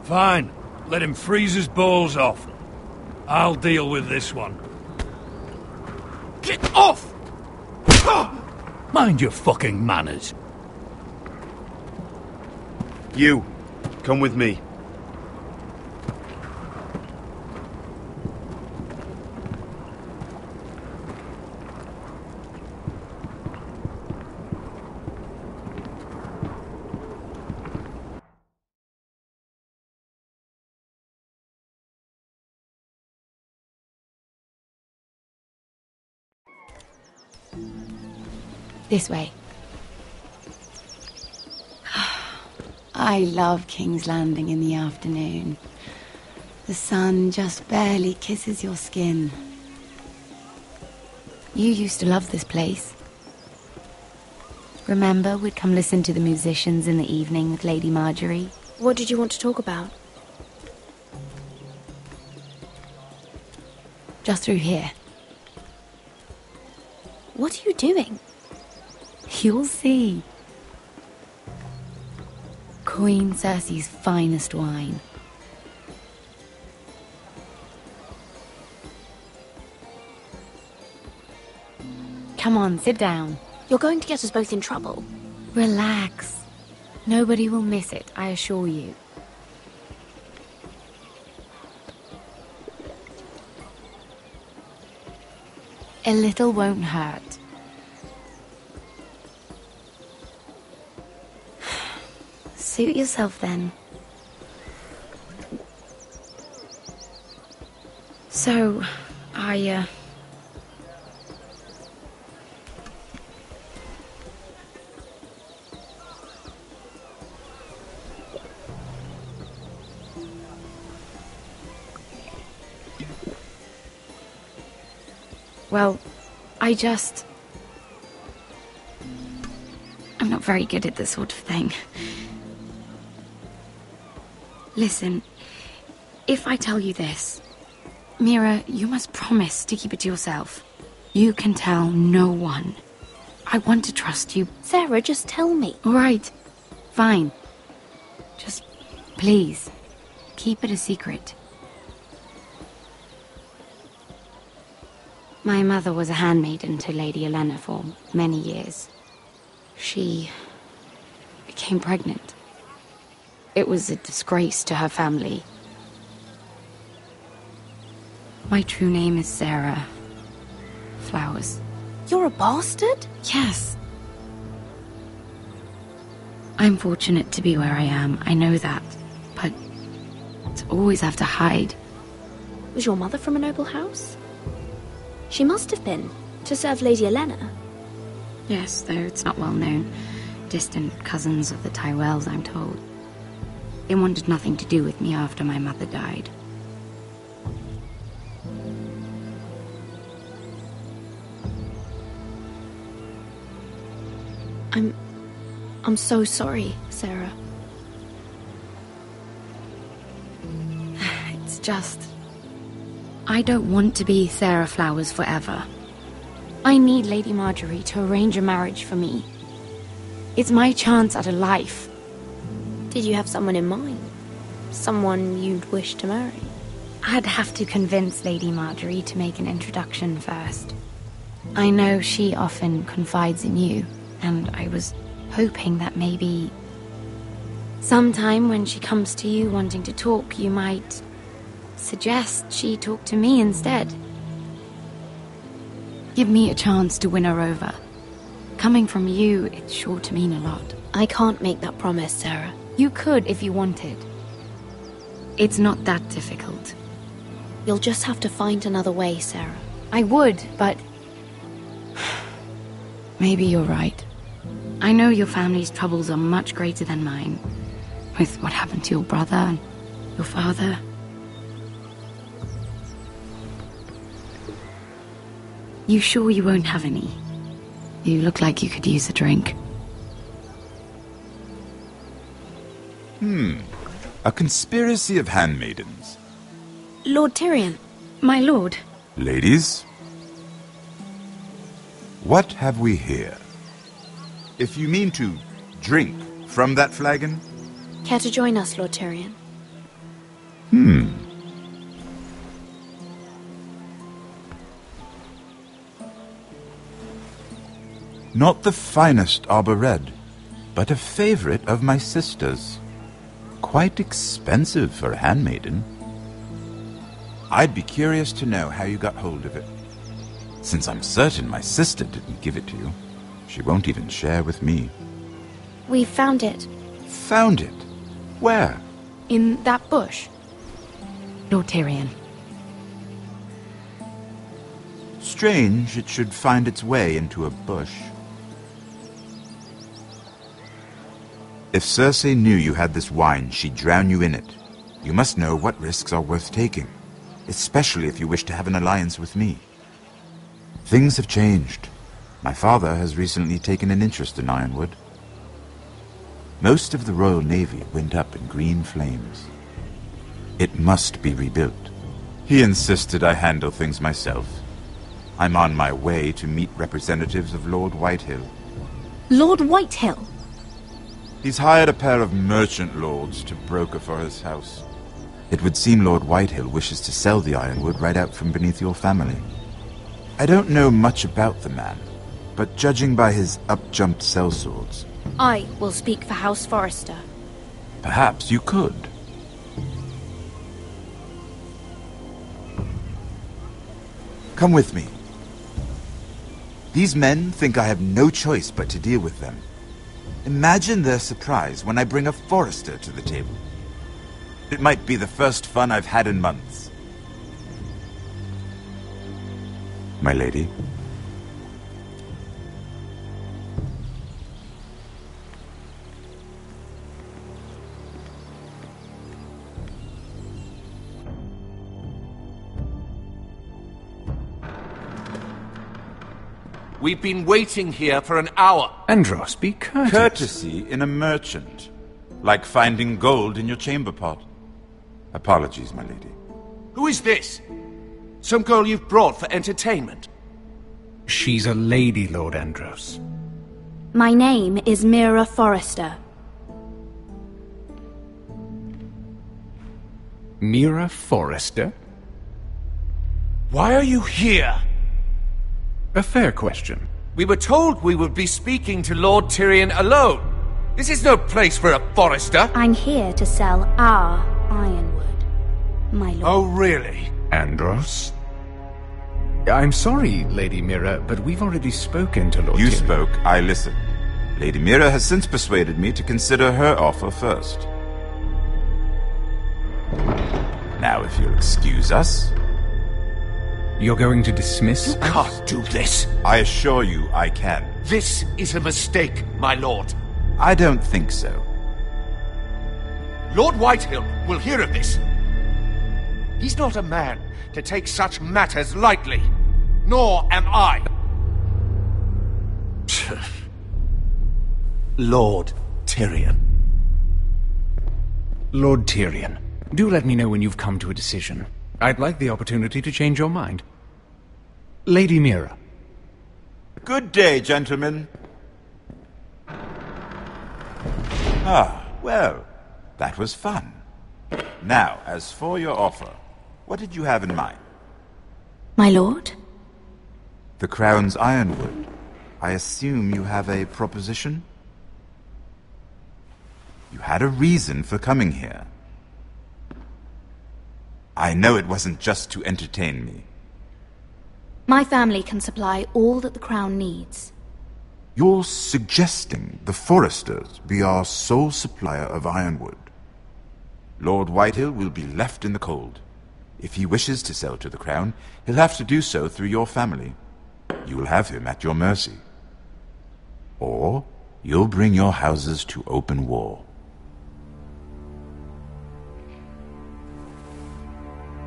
Fine. Let him freeze his balls off. I'll deal with this one. Get off! Mind your fucking manners. You, come with me. This way. I love King's Landing in the afternoon. The sun just barely kisses your skin. You used to love this place. Remember, we'd come listen to the musicians in the evening with Lady Marjorie? What did you want to talk about? Just through here. What are you doing? You'll see. Queen Cersei's finest wine. Come on, sit down. You're going to get us both in trouble. Relax. Nobody will miss it, I assure you. A little won't hurt. Suit yourself then. So, Well, I'm not very good at this sort of thing. Listen, if I tell you this, Mira, you must promise to keep it to yourself. You can tell no one. I want to trust you. Sarah, just tell me. All right, fine. Just, please, keep it a secret. My mother was a handmaiden to Lady Olenna for many years. She became pregnant. It was a disgrace to her family. My true name is Sarah Flowers. You're a bastard? Yes. I'm fortunate to be where I am, I know that. But to always have to hide. Was your mother from a noble house? She must have been, to serve Lady Olenna. Yes, though it's not well known. Distant cousins of the Tyrells, I'm told. They wanted nothing to do with me after my mother died. I'm so sorry, Sarah. It's just... I don't want to be Sarah Flowers forever. I need Lady Marjorie to arrange a marriage for me. It's my chance at a life. Did you have someone in mind? Someone you'd wish to marry? I'd have to convince Lady Marjorie to make an introduction first. I know she often confides in you, and I was hoping that maybe... sometime when she comes to you wanting to talk, you might... suggest she talk to me instead. Give me a chance to win her over. Coming from you, it's sure to mean a lot. I can't make that promise, Sarah. You could if you wanted. It's not that difficult. You'll just have to find another way, Sarah. I would, but... maybe you're right. I know your family's troubles are much greater than mine. With what happened to your brother and your father. You sure you won't have any? You look like you could use a drink. A conspiracy of handmaidens. Lord Tyrion. My lord. Ladies, what have we here? If you mean to drink from that flagon? Care to join us, Lord Tyrion? Not the finest arbor red, but a favorite of my sister's. Quite expensive for a handmaiden. I'd be curious to know how you got hold of it. Since I'm certain my sister didn't give it to you, she won't even share with me. We found it. Found it? Where? In that bush. Lord Tyrion. Strange it should find its way into a bush. If Cersei knew you had this wine, she'd drown you in it. You must know what risks are worth taking, especially if you wish to have an alliance with me. Things have changed. My father has recently taken an interest in Ironwood. Most of the Royal Navy went up in green flames. It must be rebuilt. He insisted I handle things myself. I'm on my way to meet representatives of Lord Whitehill. Lord Whitehill? He's hired a pair of merchant lords to broker for his house. It would seem Lord Whitehill wishes to sell the Ironwood right out from beneath your family. I don't know much about the man, but judging by his up-jumped sellswords... I will speak for House Forrester. Perhaps you could. Come with me. These men think I have no choice but to deal with them. Imagine their surprise when I bring a Forrester to the table. It might be the first fun I've had in months. My lady. We've been waiting here for an hour. Andros, be courteous. Courtesy in a merchant. Like finding gold in your chamber pot. Apologies, my lady. Who is this? Some girl you've brought for entertainment? She's a lady, Lord Andros. My name is Mira Forrester. Mira Forrester? Why are you here? A fair question. We were told we would be speaking to Lord Tyrion alone. This is no place for a Forrester. I'm here to sell our Ironwood, my lord. Oh, really? Andros? I'm sorry, Lady Mira, but we've already spoken to Lord You Tyrion. spoke, I listened. Lady Mira has since persuaded me to consider her offer first. Now, if you'll excuse us... You're going to dismiss You can't do this. I assure you I can. This is a mistake, my lord. I don't think so. Lord Whitehill will hear of this. He's not a man to take such matters lightly. Nor am I. Lord Tyrion. Lord Tyrion, do let me know when you've come to a decision. I'd like the opportunity to change your mind. Lady Mira. Good day, gentlemen. Ah, well, that was fun. Now, as for your offer, what did you have in mind? My lord? The Crown's Ironwood. I assume you have a proposition? You had a reason for coming here. I know it wasn't just to entertain me. My family can supply all that the Crown needs. You're suggesting the Forresters be our sole supplier of Ironwood. Lord Whitehill will be left in the cold. If he wishes to sell to the Crown, he'll have to do so through your family. You will have him at your mercy. Or you'll bring your houses to open war.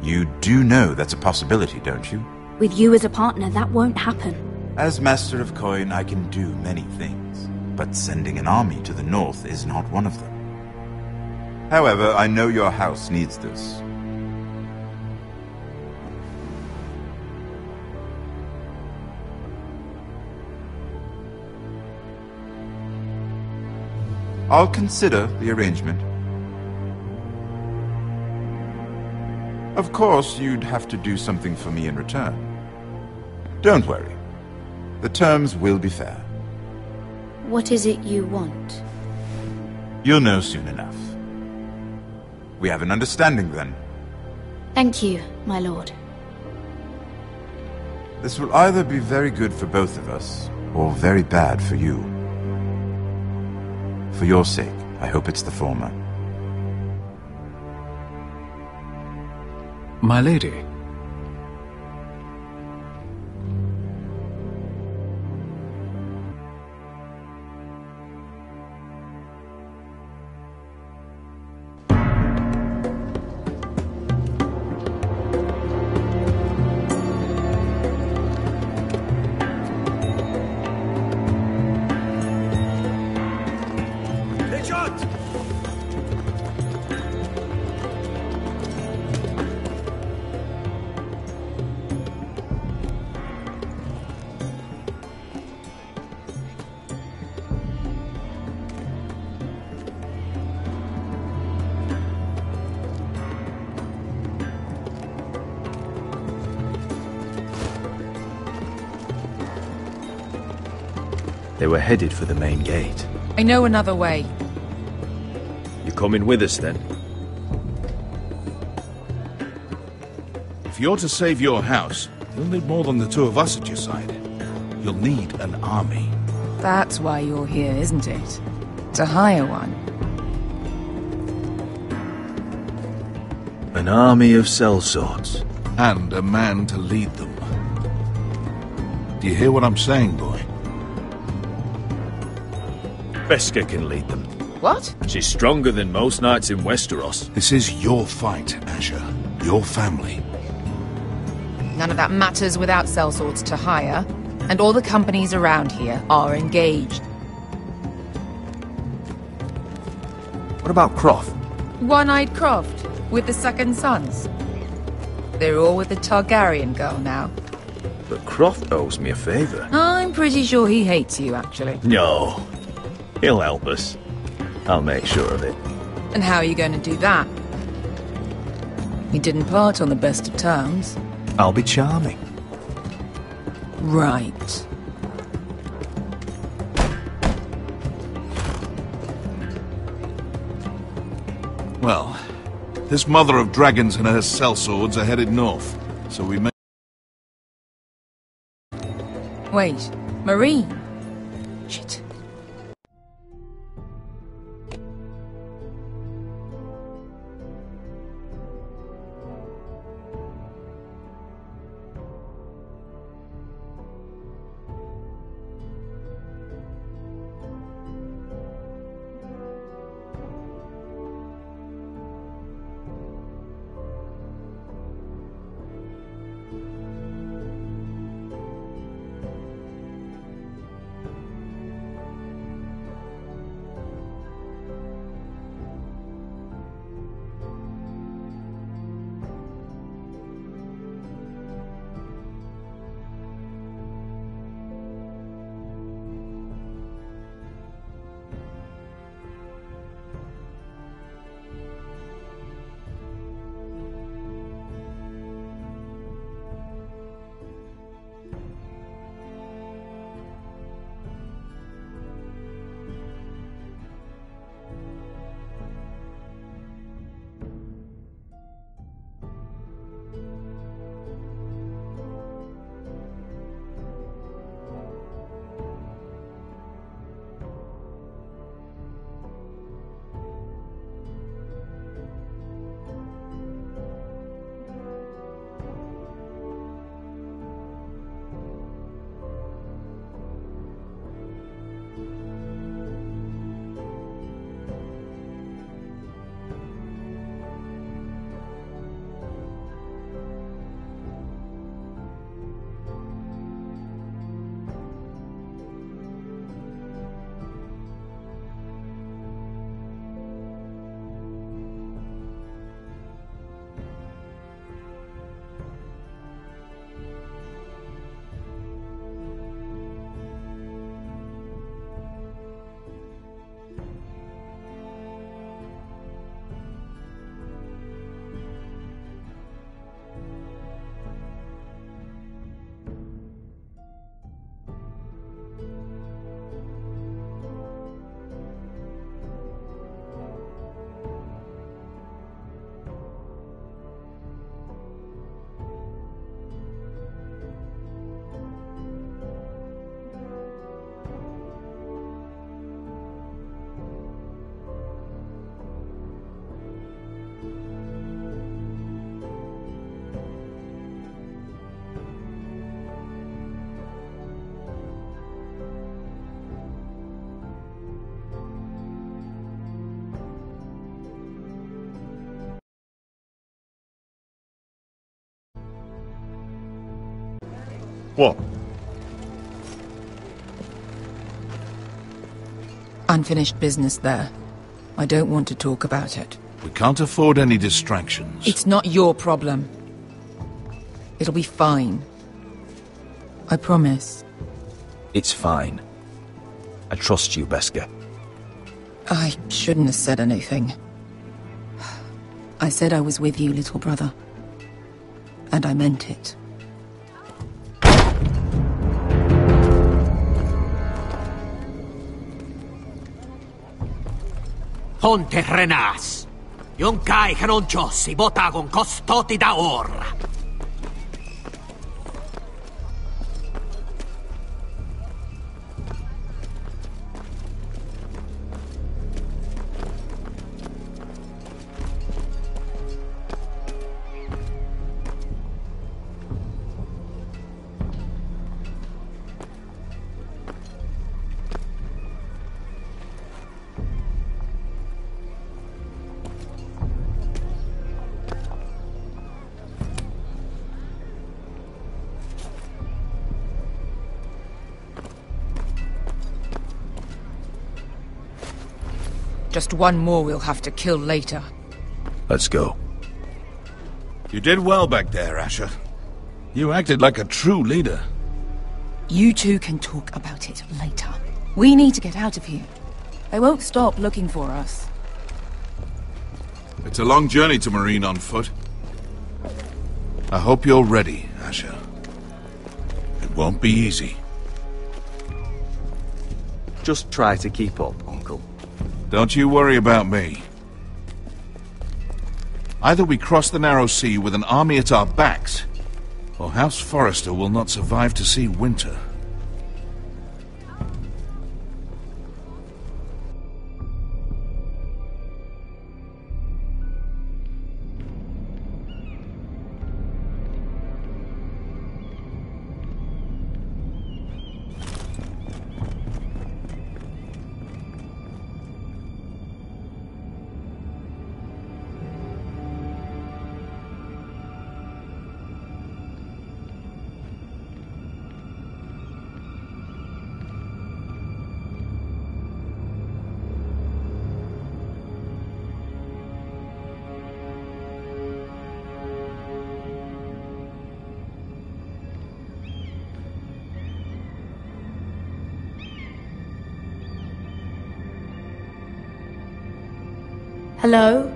You do know that's a possibility, don't you? With you as a partner, that won't happen. As Master of Coin, I can do many things, but sending an army to the north is not one of them. However, I know your house needs this. I'll consider the arrangement. Of course, you'd have to do something for me in return. Don't worry. The terms will be fair. What is it you want? You'll know soon enough. We have an understanding, then. Thank you, my lord. This will either be very good for both of us, or very bad for you. For your sake, I hope it's the former. My lady. They were headed for the main gate. I know another way. You coming with us, then? If you're to save your house, you'll need more than the two of us at your side. You'll need an army. That's why you're here, isn't it? To hire one. An army of sellswords. And a man to lead them. Do you hear what I'm saying, boy? Beskha can lead them. What? She's stronger than most knights in Westeros. This is your fight, Asher. Your family. None of that matters without sellswords to hire, and all the companies around here are engaged. What about Croft? One-eyed Croft, with the second sons. They're all with the Targaryen girl now. But Croft owes me a favour. I'm pretty sure he hates you, actually. No. He'll help us. I'll make sure of it. And how are you going to do that? We didn't part on the best of terms. I'll be charming. Right. Well, this mother of dragons and her sellswords are headed north, so we may... Wait, Marine? Shit. What? Unfinished business there. I don't want to talk about it. We can't afford any distractions. It's not your problem. It'll be fine. I promise. It's fine. I trust you, Beskha. I shouldn't have said anything. I said I was with you, little brother. And I meant it. ton terrenas. Yon kai canonchos y botagon costoti da or. Just one more we'll have to kill later. Let's go. You did well back there, Asher. You acted like a true leader. You two can talk about it later. We need to get out of here. They won't stop looking for us. It's a long journey to Marine on foot. I hope you're ready, Asher. It won't be easy. Just try to keep up, Uncle. Don't you worry about me. Either we cross the narrow sea with an army at our backs, or House Forrester will not survive to see winter. Hello?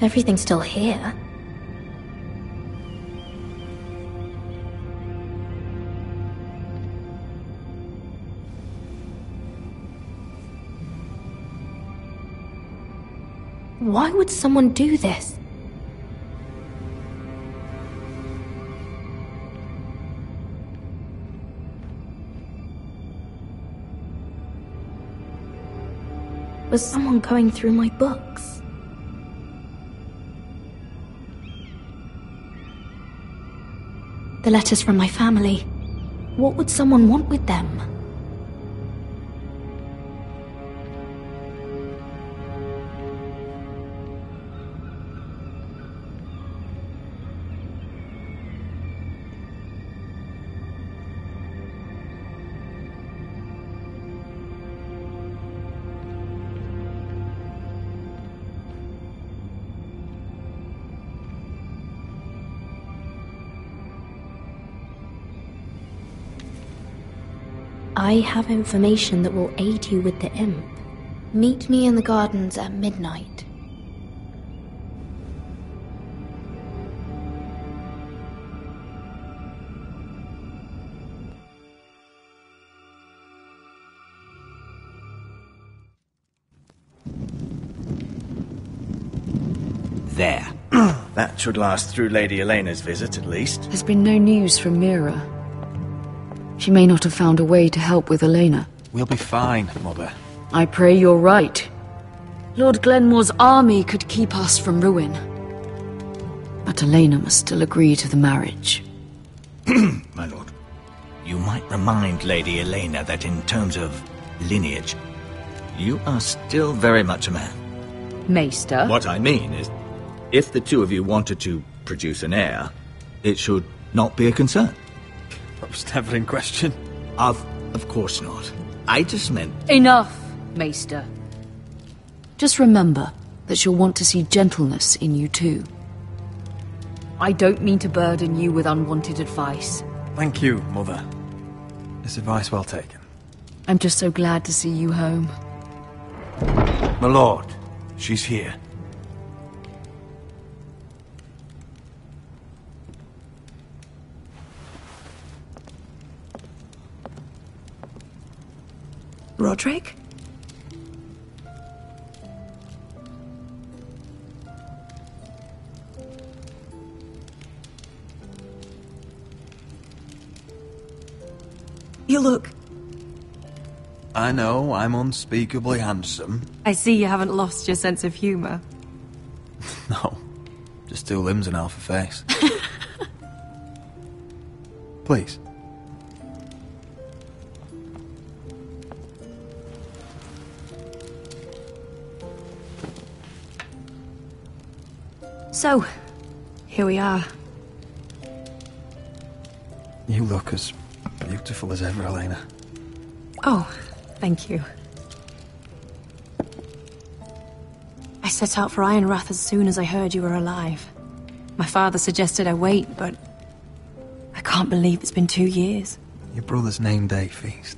Everything's still here. Why would someone do this? Was someone going through my books? The letters from my family. What would someone want with them? I have information that will aid you with the imp. Meet me in the gardens at midnight. There. That should last through Lady Elena's visit, at least. There's been no news from Mira. She may not have found a way to help with Elena. We'll be fine, Mother. I pray you're right. Lord Glenmore's army could keep us from ruin. But Elena must still agree to the marriage. My lord. You might remind Lady Elena that in terms of lineage, You are still very much a man. Maester? What I mean is, if the two of you wanted to produce an heir, it should not be a concern. That was never in question. Of course not. I just meant... Enough, Maester. Just remember that she'll want to see gentleness in you too. I don't mean to burden you with unwanted advice. Thank you, Mother. This advice well taken. I'm just so glad to see you home. My lord, she's here. Roderick? You look... I know, I'm unspeakably handsome. I see you haven't lost your sense of humour. No, just two limbs and half a face. Please. So, here we are. You look as beautiful as ever, Elena. Oh, thank you. I set out for Ironrath as soon as I heard you were alive. My father suggested I wait, but I can't believe it's been 2 years. Your brother's name day feast.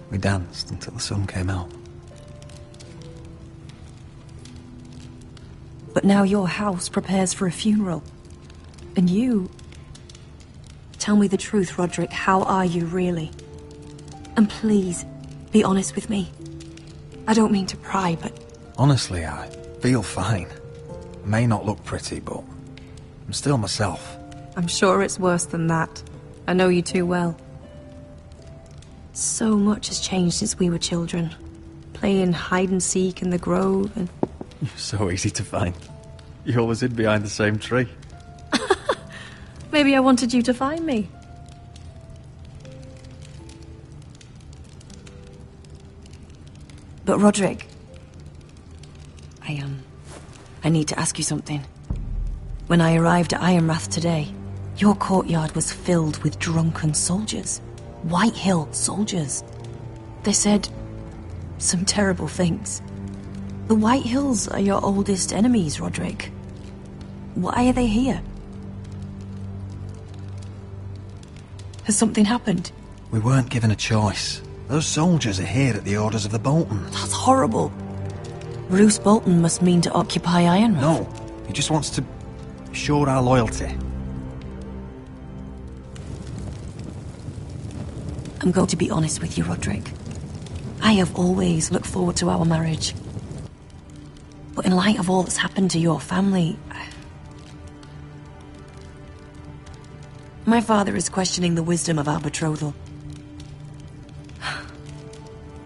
We danced until the sun came out. But now your house prepares for a funeral. And you... Tell me the truth, Roderick. How are you, really? And please, be honest with me. I don't mean to pry, but... Honestly, I feel fine. I may not look pretty, but I'm still myself. I'm sure it's worse than that. I know you too well. So much has changed since we were children. Playing hide-and-seek in the grove and... You're so easy to find. You always hid behind the same tree. Maybe I wanted you to find me. But Roderick... I need to ask you something. When I arrived at Ironrath today, your courtyard was filled with drunken soldiers. White Hill soldiers. They said some terrible things. The White Hills are your oldest enemies, Roderick. Why are they here? Has something happened? We weren't given a choice. Those soldiers are here at the orders of the Boltons. That's horrible. Roose Bolton must mean to occupy Ironrath. No, he just wants to assure our loyalty. I'm going to be honest with you, Roderick. I have always looked forward to our marriage. But in light of all that's happened to your family... My father is questioning the wisdom of our betrothal.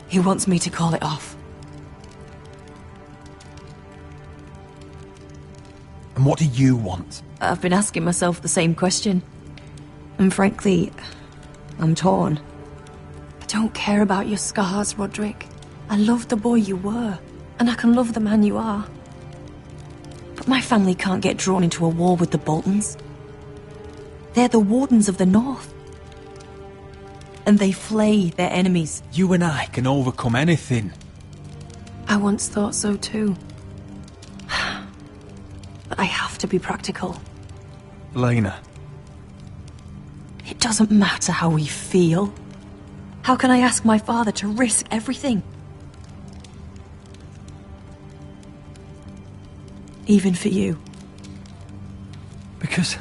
He wants me to call it off. And what do you want? I've been asking myself the same question. And frankly, I'm torn. I don't care about your scars, Roderick. I love the boy you were, and I can love the man you are. But my family can't get drawn into a war with the Boltons. They're the Wardens of the North. And they flay their enemies. You and I can overcome anything. I once thought so too. But I have to be practical. Elena. It doesn't matter how we feel. How can I ask my father to risk everything? Even for you. Because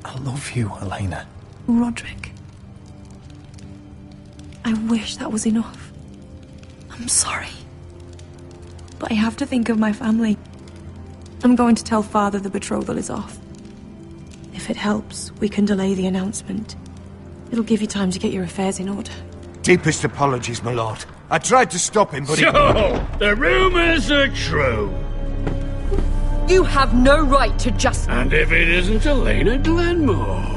I love you, Elena. Roderick. I wish that was enough. I'm sorry. But I have to think of my family. I'm going to tell Father the betrothal is off. If it helps, we can delay the announcement. It'll give you time to get your affairs in order. Deepest apologies, my lord. I tried to stop him, but So, the rumors are true. You have no right to just... And if it isn't Elena Glenmore?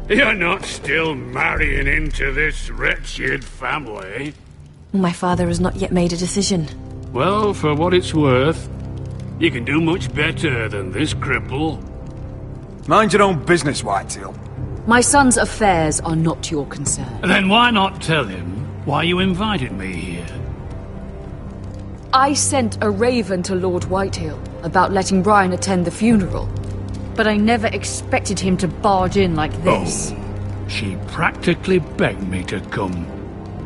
You're not still marrying into this wretched family? My father has not yet made a decision. Well, for what it's worth, you can do much better than this cripple. Mind your own business, Whitetail. My son's affairs are not your concern. Then why not tell him why you invited me here? I sent a raven to Lord Whitehill about letting Brian attend the funeral, but I never expected him to barge in like this. Oh, she practically begged me to come.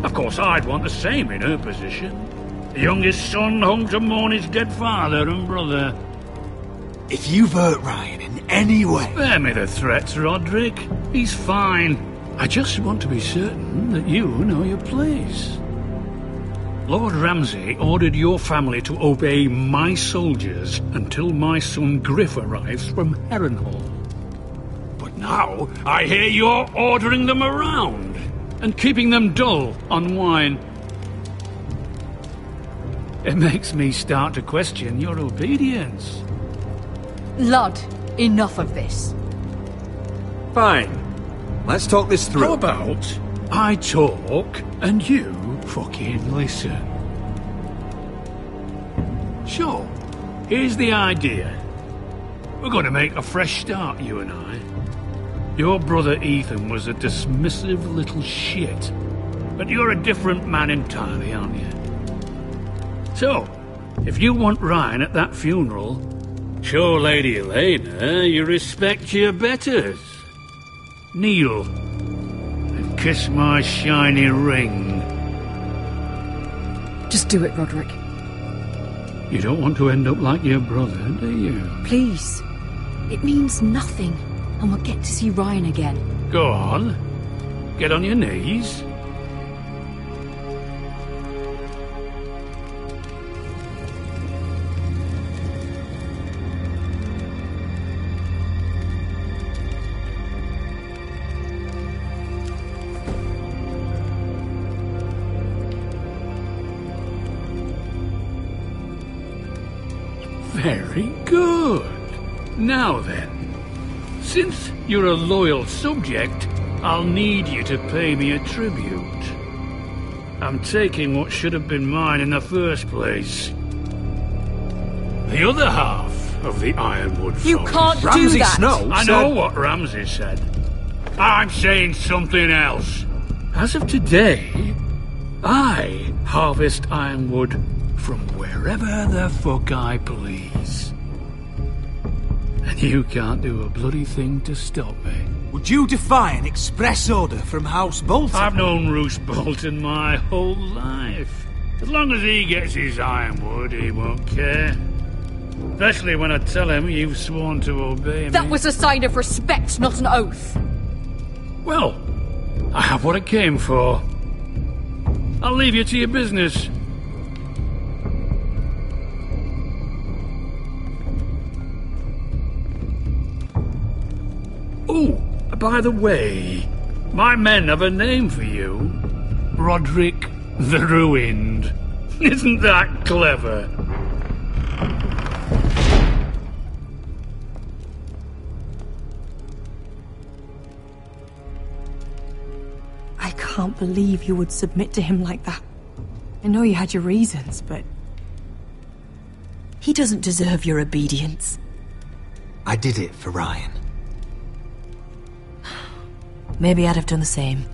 Of course, I'd want the same in her position. The youngest son home to mourn his dead father and brother. If you've hurt Ryan in any way... Spare me the threats, Roderick. He's fine. I just want to be certain that you know your place. Lord Ramsay ordered your family to obey my soldiers until my son Griff arrives from Harrenhal. But now I hear you're ordering them around and keeping them dull on wine. It makes me start to question your obedience. Lud, enough of this. Fine. Let's talk this through. How about I talk and you fucking listen? Sure, here's the idea. We're going to make a fresh start, you and I. Your brother Ethan was a dismissive little shit, but you're a different man entirely, aren't you? So, if you want Ryan at that funeral, show Lady Elena you respect your betters. Kneel and kiss my shiny ring. Just do it, Roderick. You don't want to end up like your brother, do you? Please. It means nothing, and we'll get to see Ryan again. Go on. Get on your knees. Very good. Now then, since you're a loyal subject, I'll need you to pay me a tribute. I'm taking what should have been mine in the first place. The other half of the Ironwood Forest. You can't do Ramsay that! Snow I said... know what Ramsay said. I'm saying something else. As of today, I harvest ironwood from wherever the fuck I please. And you can't do a bloody thing to stop me. Would you defy an express order from House Bolton? I've known Roose Bolton my whole life. As long as he gets his ironwood, he won't care. Especially when I tell him you've sworn to obey me. That was a sign of respect, not an oath. Well, I have what I came for. I'll leave you to your business. Oh, by the way, my men have a name for you. Roderick the Ruined. Isn't that clever? I can't believe you would submit to him like that. I know you had your reasons, but... he doesn't deserve your obedience. I did it for Ryan. Maybe I'd have done the same.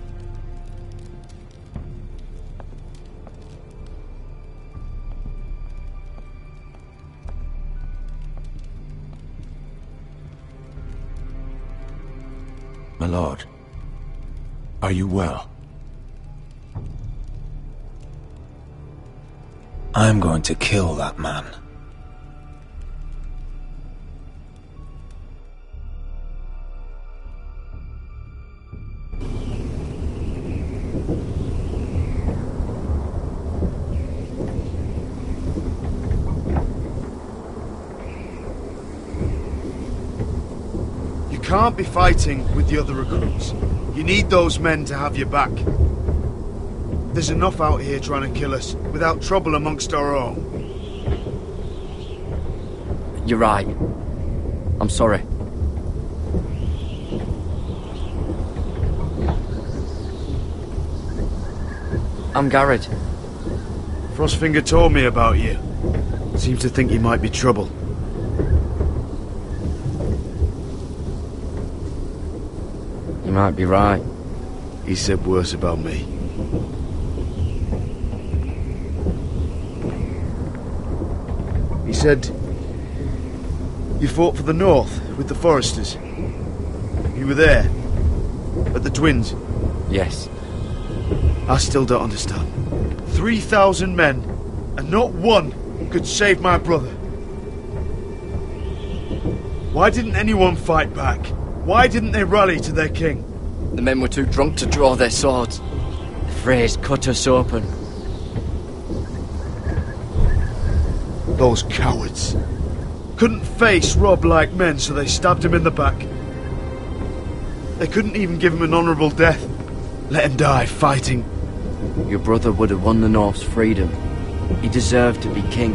My lord, are you well? I'm going to kill that man. You can't be fighting with the other recruits. You need those men to have your back. There's enough out here trying to kill us, without trouble amongst our own. You're right. I'm sorry. I'm Garrett. Frostfinger told me about you. Seems to think you might be trouble. You might be right. He said worse about me. He said you fought for the North with the Foresters. You were there at the Twins. Yes. I still don't understand. 3,000 men, and not one could save my brother. Why didn't anyone fight back? Why didn't they rally to their king? The men were too drunk to draw their swords. The Freys cut us open. Those cowards. Couldn't face Rob like men, so they stabbed him in the back. They couldn't even give him an honourable death. Let him die fighting. Your brother would have won the North's freedom. He deserved to be king.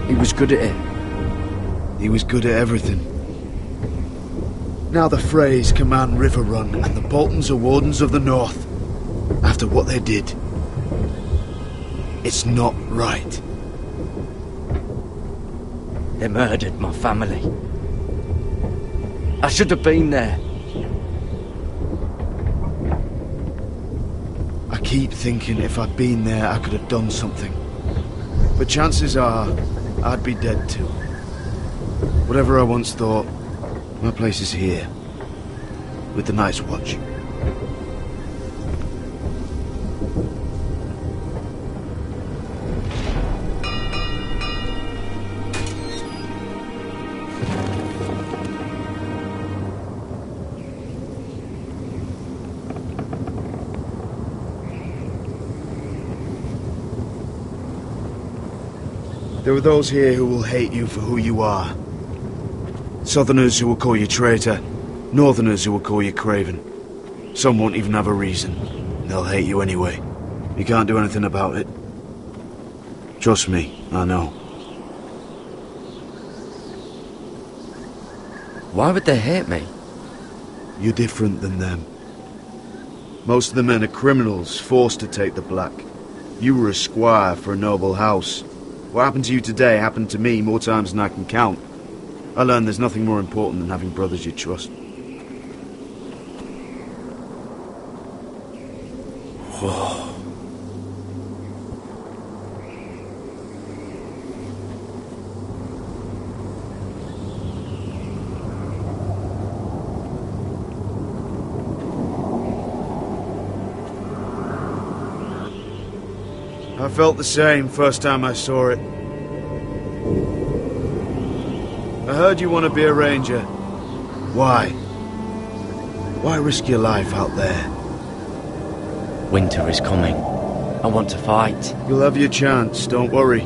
He was good at it. He was good at everything. Now the Freys command Riverrun, and the Boltons are Wardens of the North. After what they did. It's not right. They murdered my family. I should have been there. I keep thinking if I'd been there, I could have done something. But chances are, I'd be dead too. Whatever I once thought, my place is here. With the Night's Watch. There are those here who will hate you for who you are. Southerners who will call you traitor. Northerners who will call you craven. Some won't even have a reason. They'll hate you anyway. You can't do anything about it. Trust me, I know. Why would they hate me? You're different than them. Most of the men are criminals, forced to take the black. You were a squire for a noble house. What happened to you today happened to me more times than I can count. I learned there's nothing more important than having brothers you trust. Whoa. I felt the same first time I saw it. I heard you want to be a ranger. Why? Why risk your life out there? Winter is coming. I want to fight. You'll have your chance, don't worry.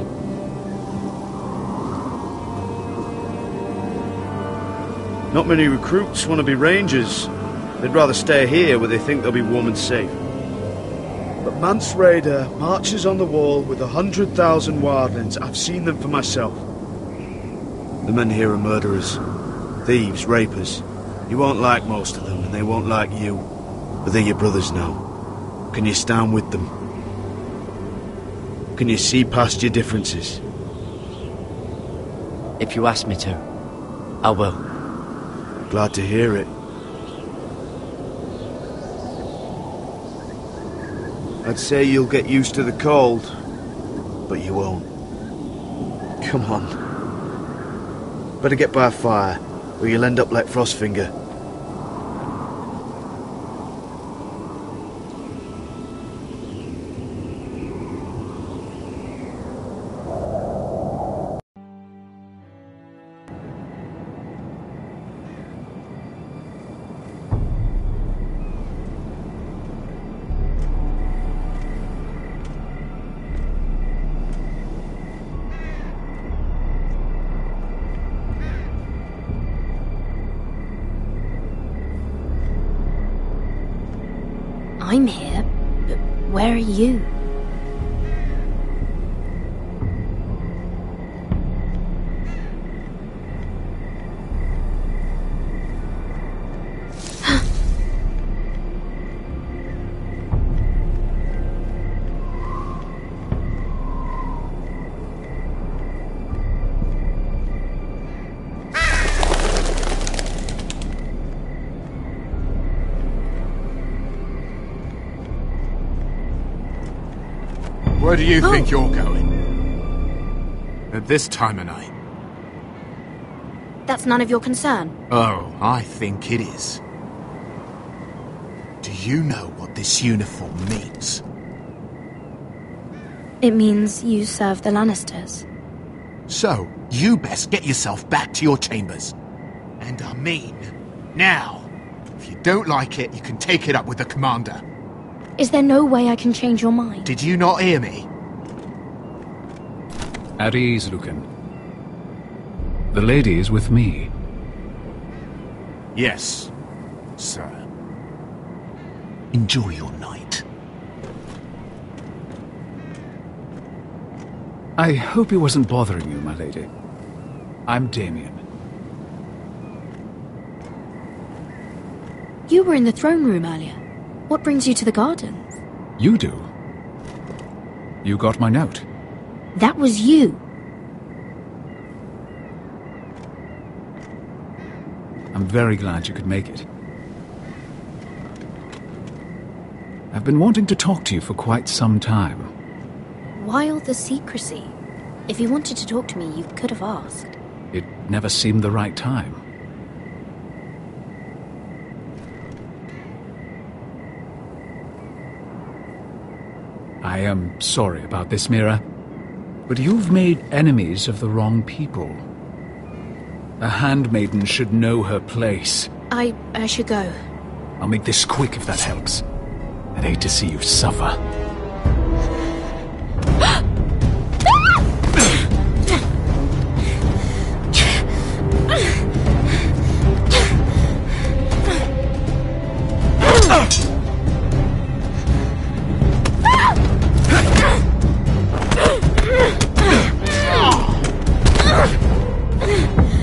Not many recruits want to be rangers. They'd rather stay here where they think they'll be warm and safe. But Mance Raider marches on the wall with 100,000 wildlings. I've seen them for myself. The men here are murderers, thieves, rapers. You won't like most of them, and they won't like you. But they're your brothers now. Can you stand with them? Can you see past your differences? If you ask me to, I will. Glad to hear it. I'd say you'll get used to the cold, but you won't. Come on. Better get by a fire, or you'll end up like Frostfinger. I'm here, but where are you? Where do you think you're going? At this time of night? That's none of your concern. Oh, I think it is. Do you know what this uniform means? It means you serve the Lannisters. So, you best get yourself back to your chambers. And I mean, now. If you don't like it, you can take it up with the commander. Is there no way I can change your mind? Did you not hear me? At ease, Lucan. The lady is with me. Yes, sir. Enjoy your night. I hope he wasn't bothering you, my lady. I'm Damien. You were in the throne room earlier. What brings you to the gardens? You do? You got my note? That was you. I'm very glad you could make it. I've been wanting to talk to you for quite some time. Why all the secrecy? If you wanted to talk to me, you could have asked. It never seemed the right time. I am sorry about this, Mira, but you've made enemies of the wrong people. A handmaiden should know her place. I should go. I'll make this quick if that helps. I'd hate to see you suffer.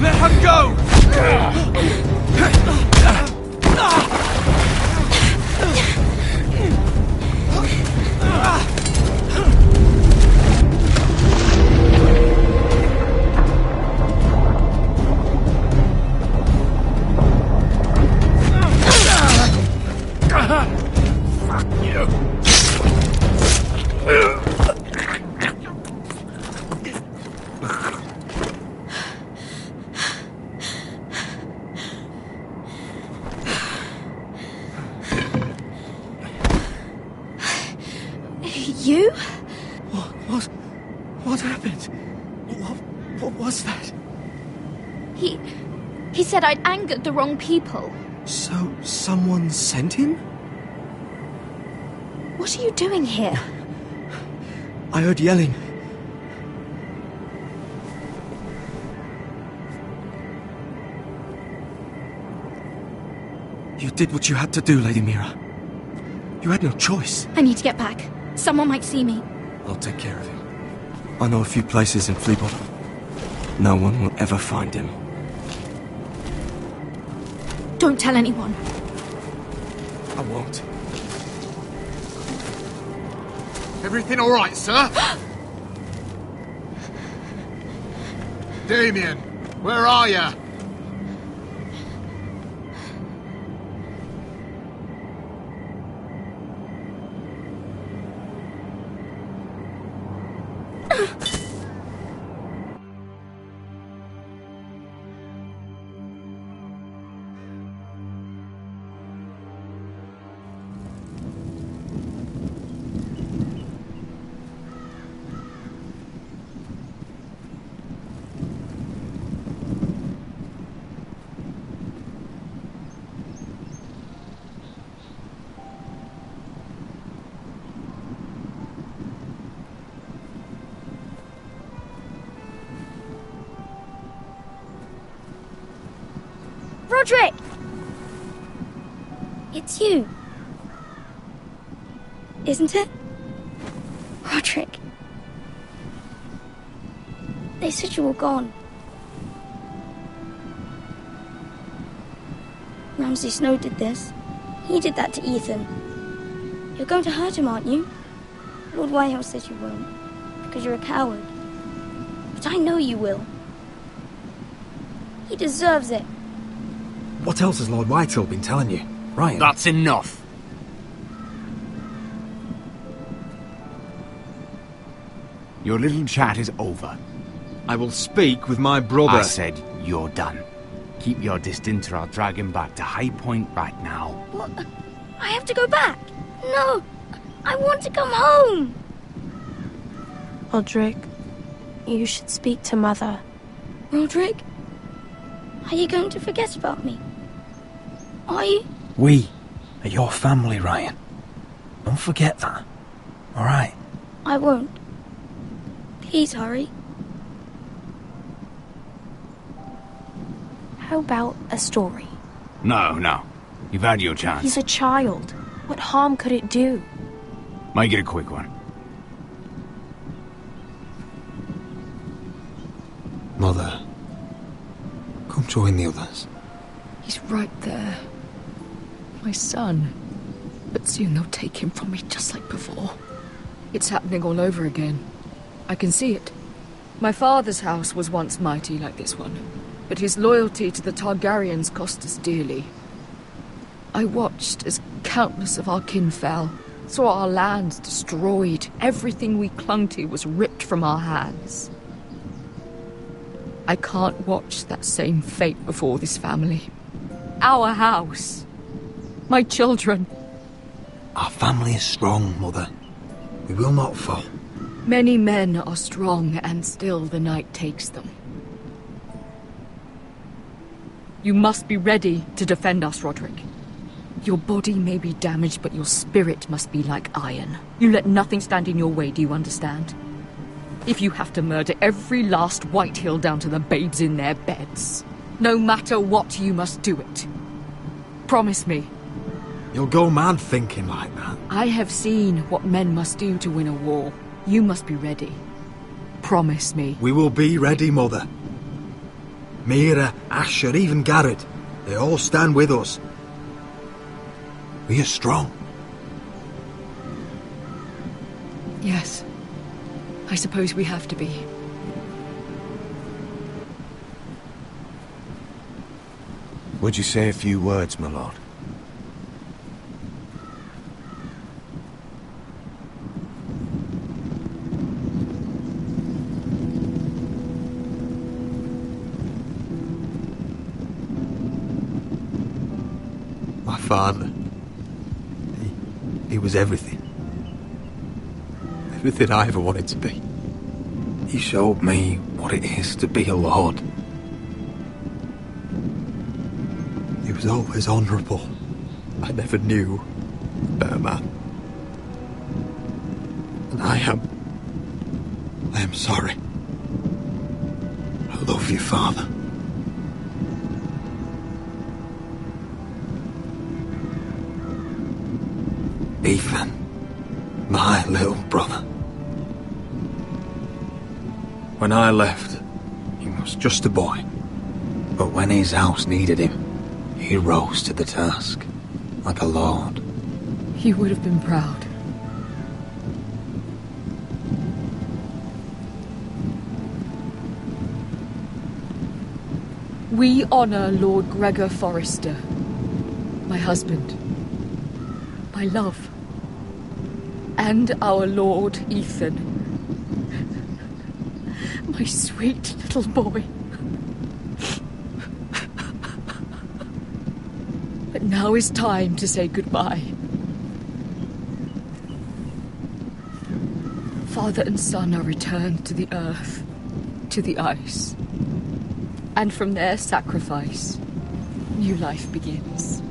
Let her go! Fuck you. You? What happened? What was that? He said I'd angered the wrong people. So, someone sent him? What are you doing here? I heard yelling. You did what you had to do, Lady Mira. You had no choice. I need to get back. Someone might see me. I'll take care of him. I know a few places in Fleabottom. No one will ever find him. Don't tell anyone. I won't. Everything all right, sir? Damien, where are you? Roderick! It's you. Isn't it? Roderick. They said you were gone. Ramsay Snow did this. He did that to Ethan. You're going to hurt him, aren't you? Lord Whitehouse says you won't, because you're a coward. But I know you will. He deserves it. What else has Lord Whitehill been telling you, Ryan? That's enough. Your little chat is over. I will speak with my brother. I said you're done. Keep your distance or I'll drag him back to High Point right now. What? I have to go back. No, I want to come home. Roderick, you should speak to Mother. Roderick? Are you going to forget about me? Are you? We are your family, Ryan. Don't forget that. All right? I won't. Please hurry. How about a story? No. You've had your chance. He's a child. What harm could it do? Make it a quick one. Mother, come join the others. He's right there. My son. But soon they'll take him from me just like before. It's happening all over again. I can see it. My father's house was once mighty like this one, but his loyalty to the Targaryens cost us dearly. I watched as countless of our kin fell, saw our lands destroyed, everything we clung to was ripped from our hands. I can't watch that same fate before this family. Our house. My children. Our family is strong, Mother. We will not fall. Many men are strong, and still the night takes them. You must be ready to defend us, Roderick. Your body may be damaged, but your spirit must be like iron. You let nothing stand in your way, do you understand? If you have to murder every last Whitehill down to the babes in their beds, no matter what, you must do it. Promise me. You'll go mad thinking like that. I have seen what men must do to win a war. You must be ready. Promise me. We will be ready, Mother. Mira, Asher, even Garrett. They all stand with us. We are strong. Yes. I suppose we have to be. Would you say a few words, my lord? My father. He was everything. Everything I ever wanted to be. He showed me what it is to be a lord. He was always honourable. I never knew a better man. And I am sorry. I love you, Father. Ethan, my little brother. When I left, he was just a boy. But when his house needed him, he rose to the task, like a lord. He would have been proud. We honor Lord Gregor Forrester, my husband, my love, and our Lord Ethan, my sweet little boy. But now is time to say goodbye. Father and son are returned to the earth, to the ice. And from their sacrifice, new life begins.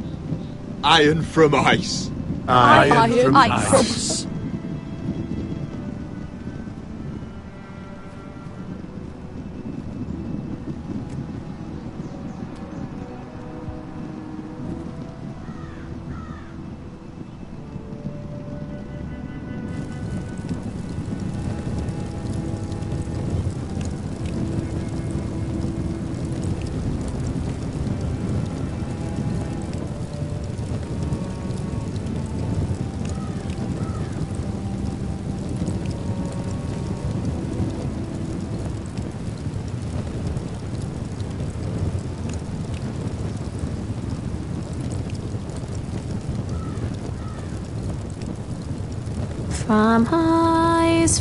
Iron from ice. Iron from ice. From ice,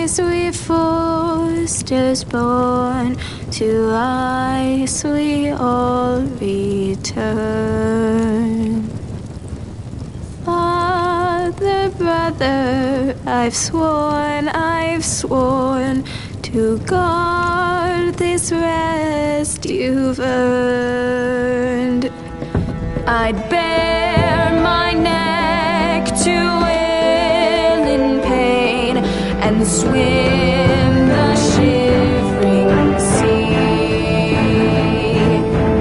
eyes we foresters born, to ice we all return. Father, brother, I've sworn to guard this rest you've earned. I'd bare my neck to wail in pain and swim the shivering sea.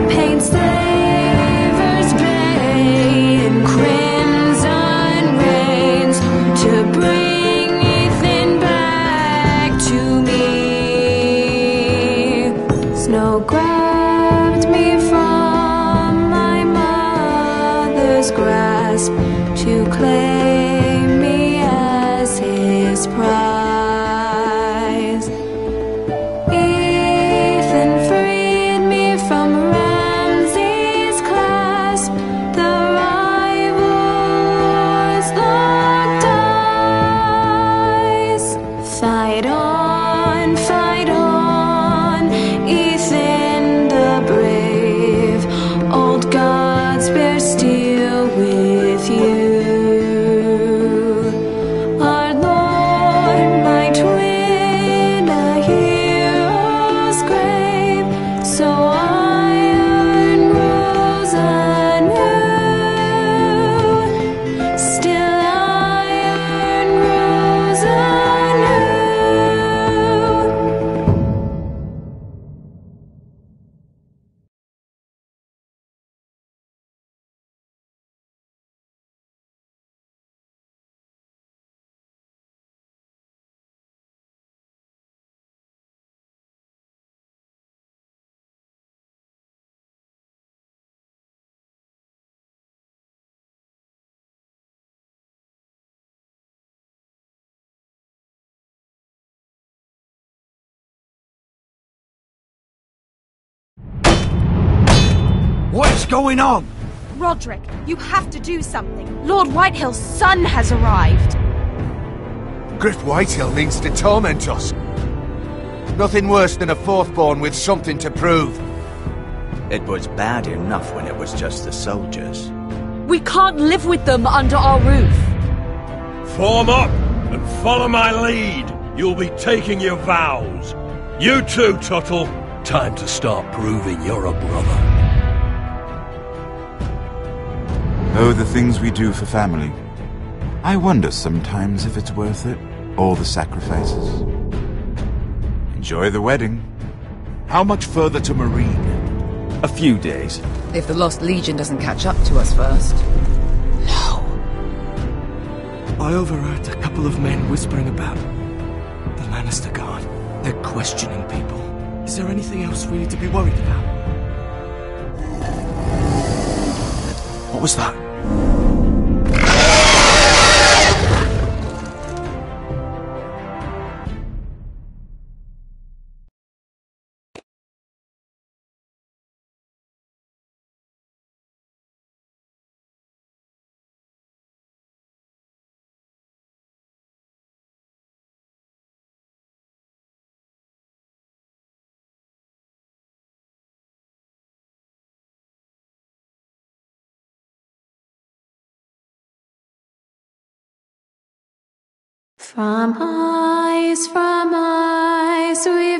Paint slavers bay in crimson rains to bring Ethan back to me. Snow grabbed me from my mother's grasp to claim me as his prize. Ethan freed me from Ramsay's clasp. The rivals locked eyes. Fight on, Ethan the brave. Old gods bear steel with you. Our Lord, my twin, a hero's grave. So iron rules anew. Still iron rules anew. What is going on? Roderick, you have to do something. Lord Whitehill's son has arrived. Griff Whitehill means to torment us. Nothing worse than a fourthborn with something to prove. It was bad enough when it was just the soldiers. We can't live with them under our roof. Form up and follow my lead. You'll be taking your vows. You too, Tuttle. Time to start proving you're a brother. Oh, the things we do for family. I wonder sometimes if it's worth it, all the sacrifices. Enjoy the wedding. How much further to Marine? A few days. If the Lost Legion doesn't catch up to us first. I overheard a couple of men whispering about the Lannister Guard. They're questioning people. Is there anything else we need to be worried about? What was that? From eyes we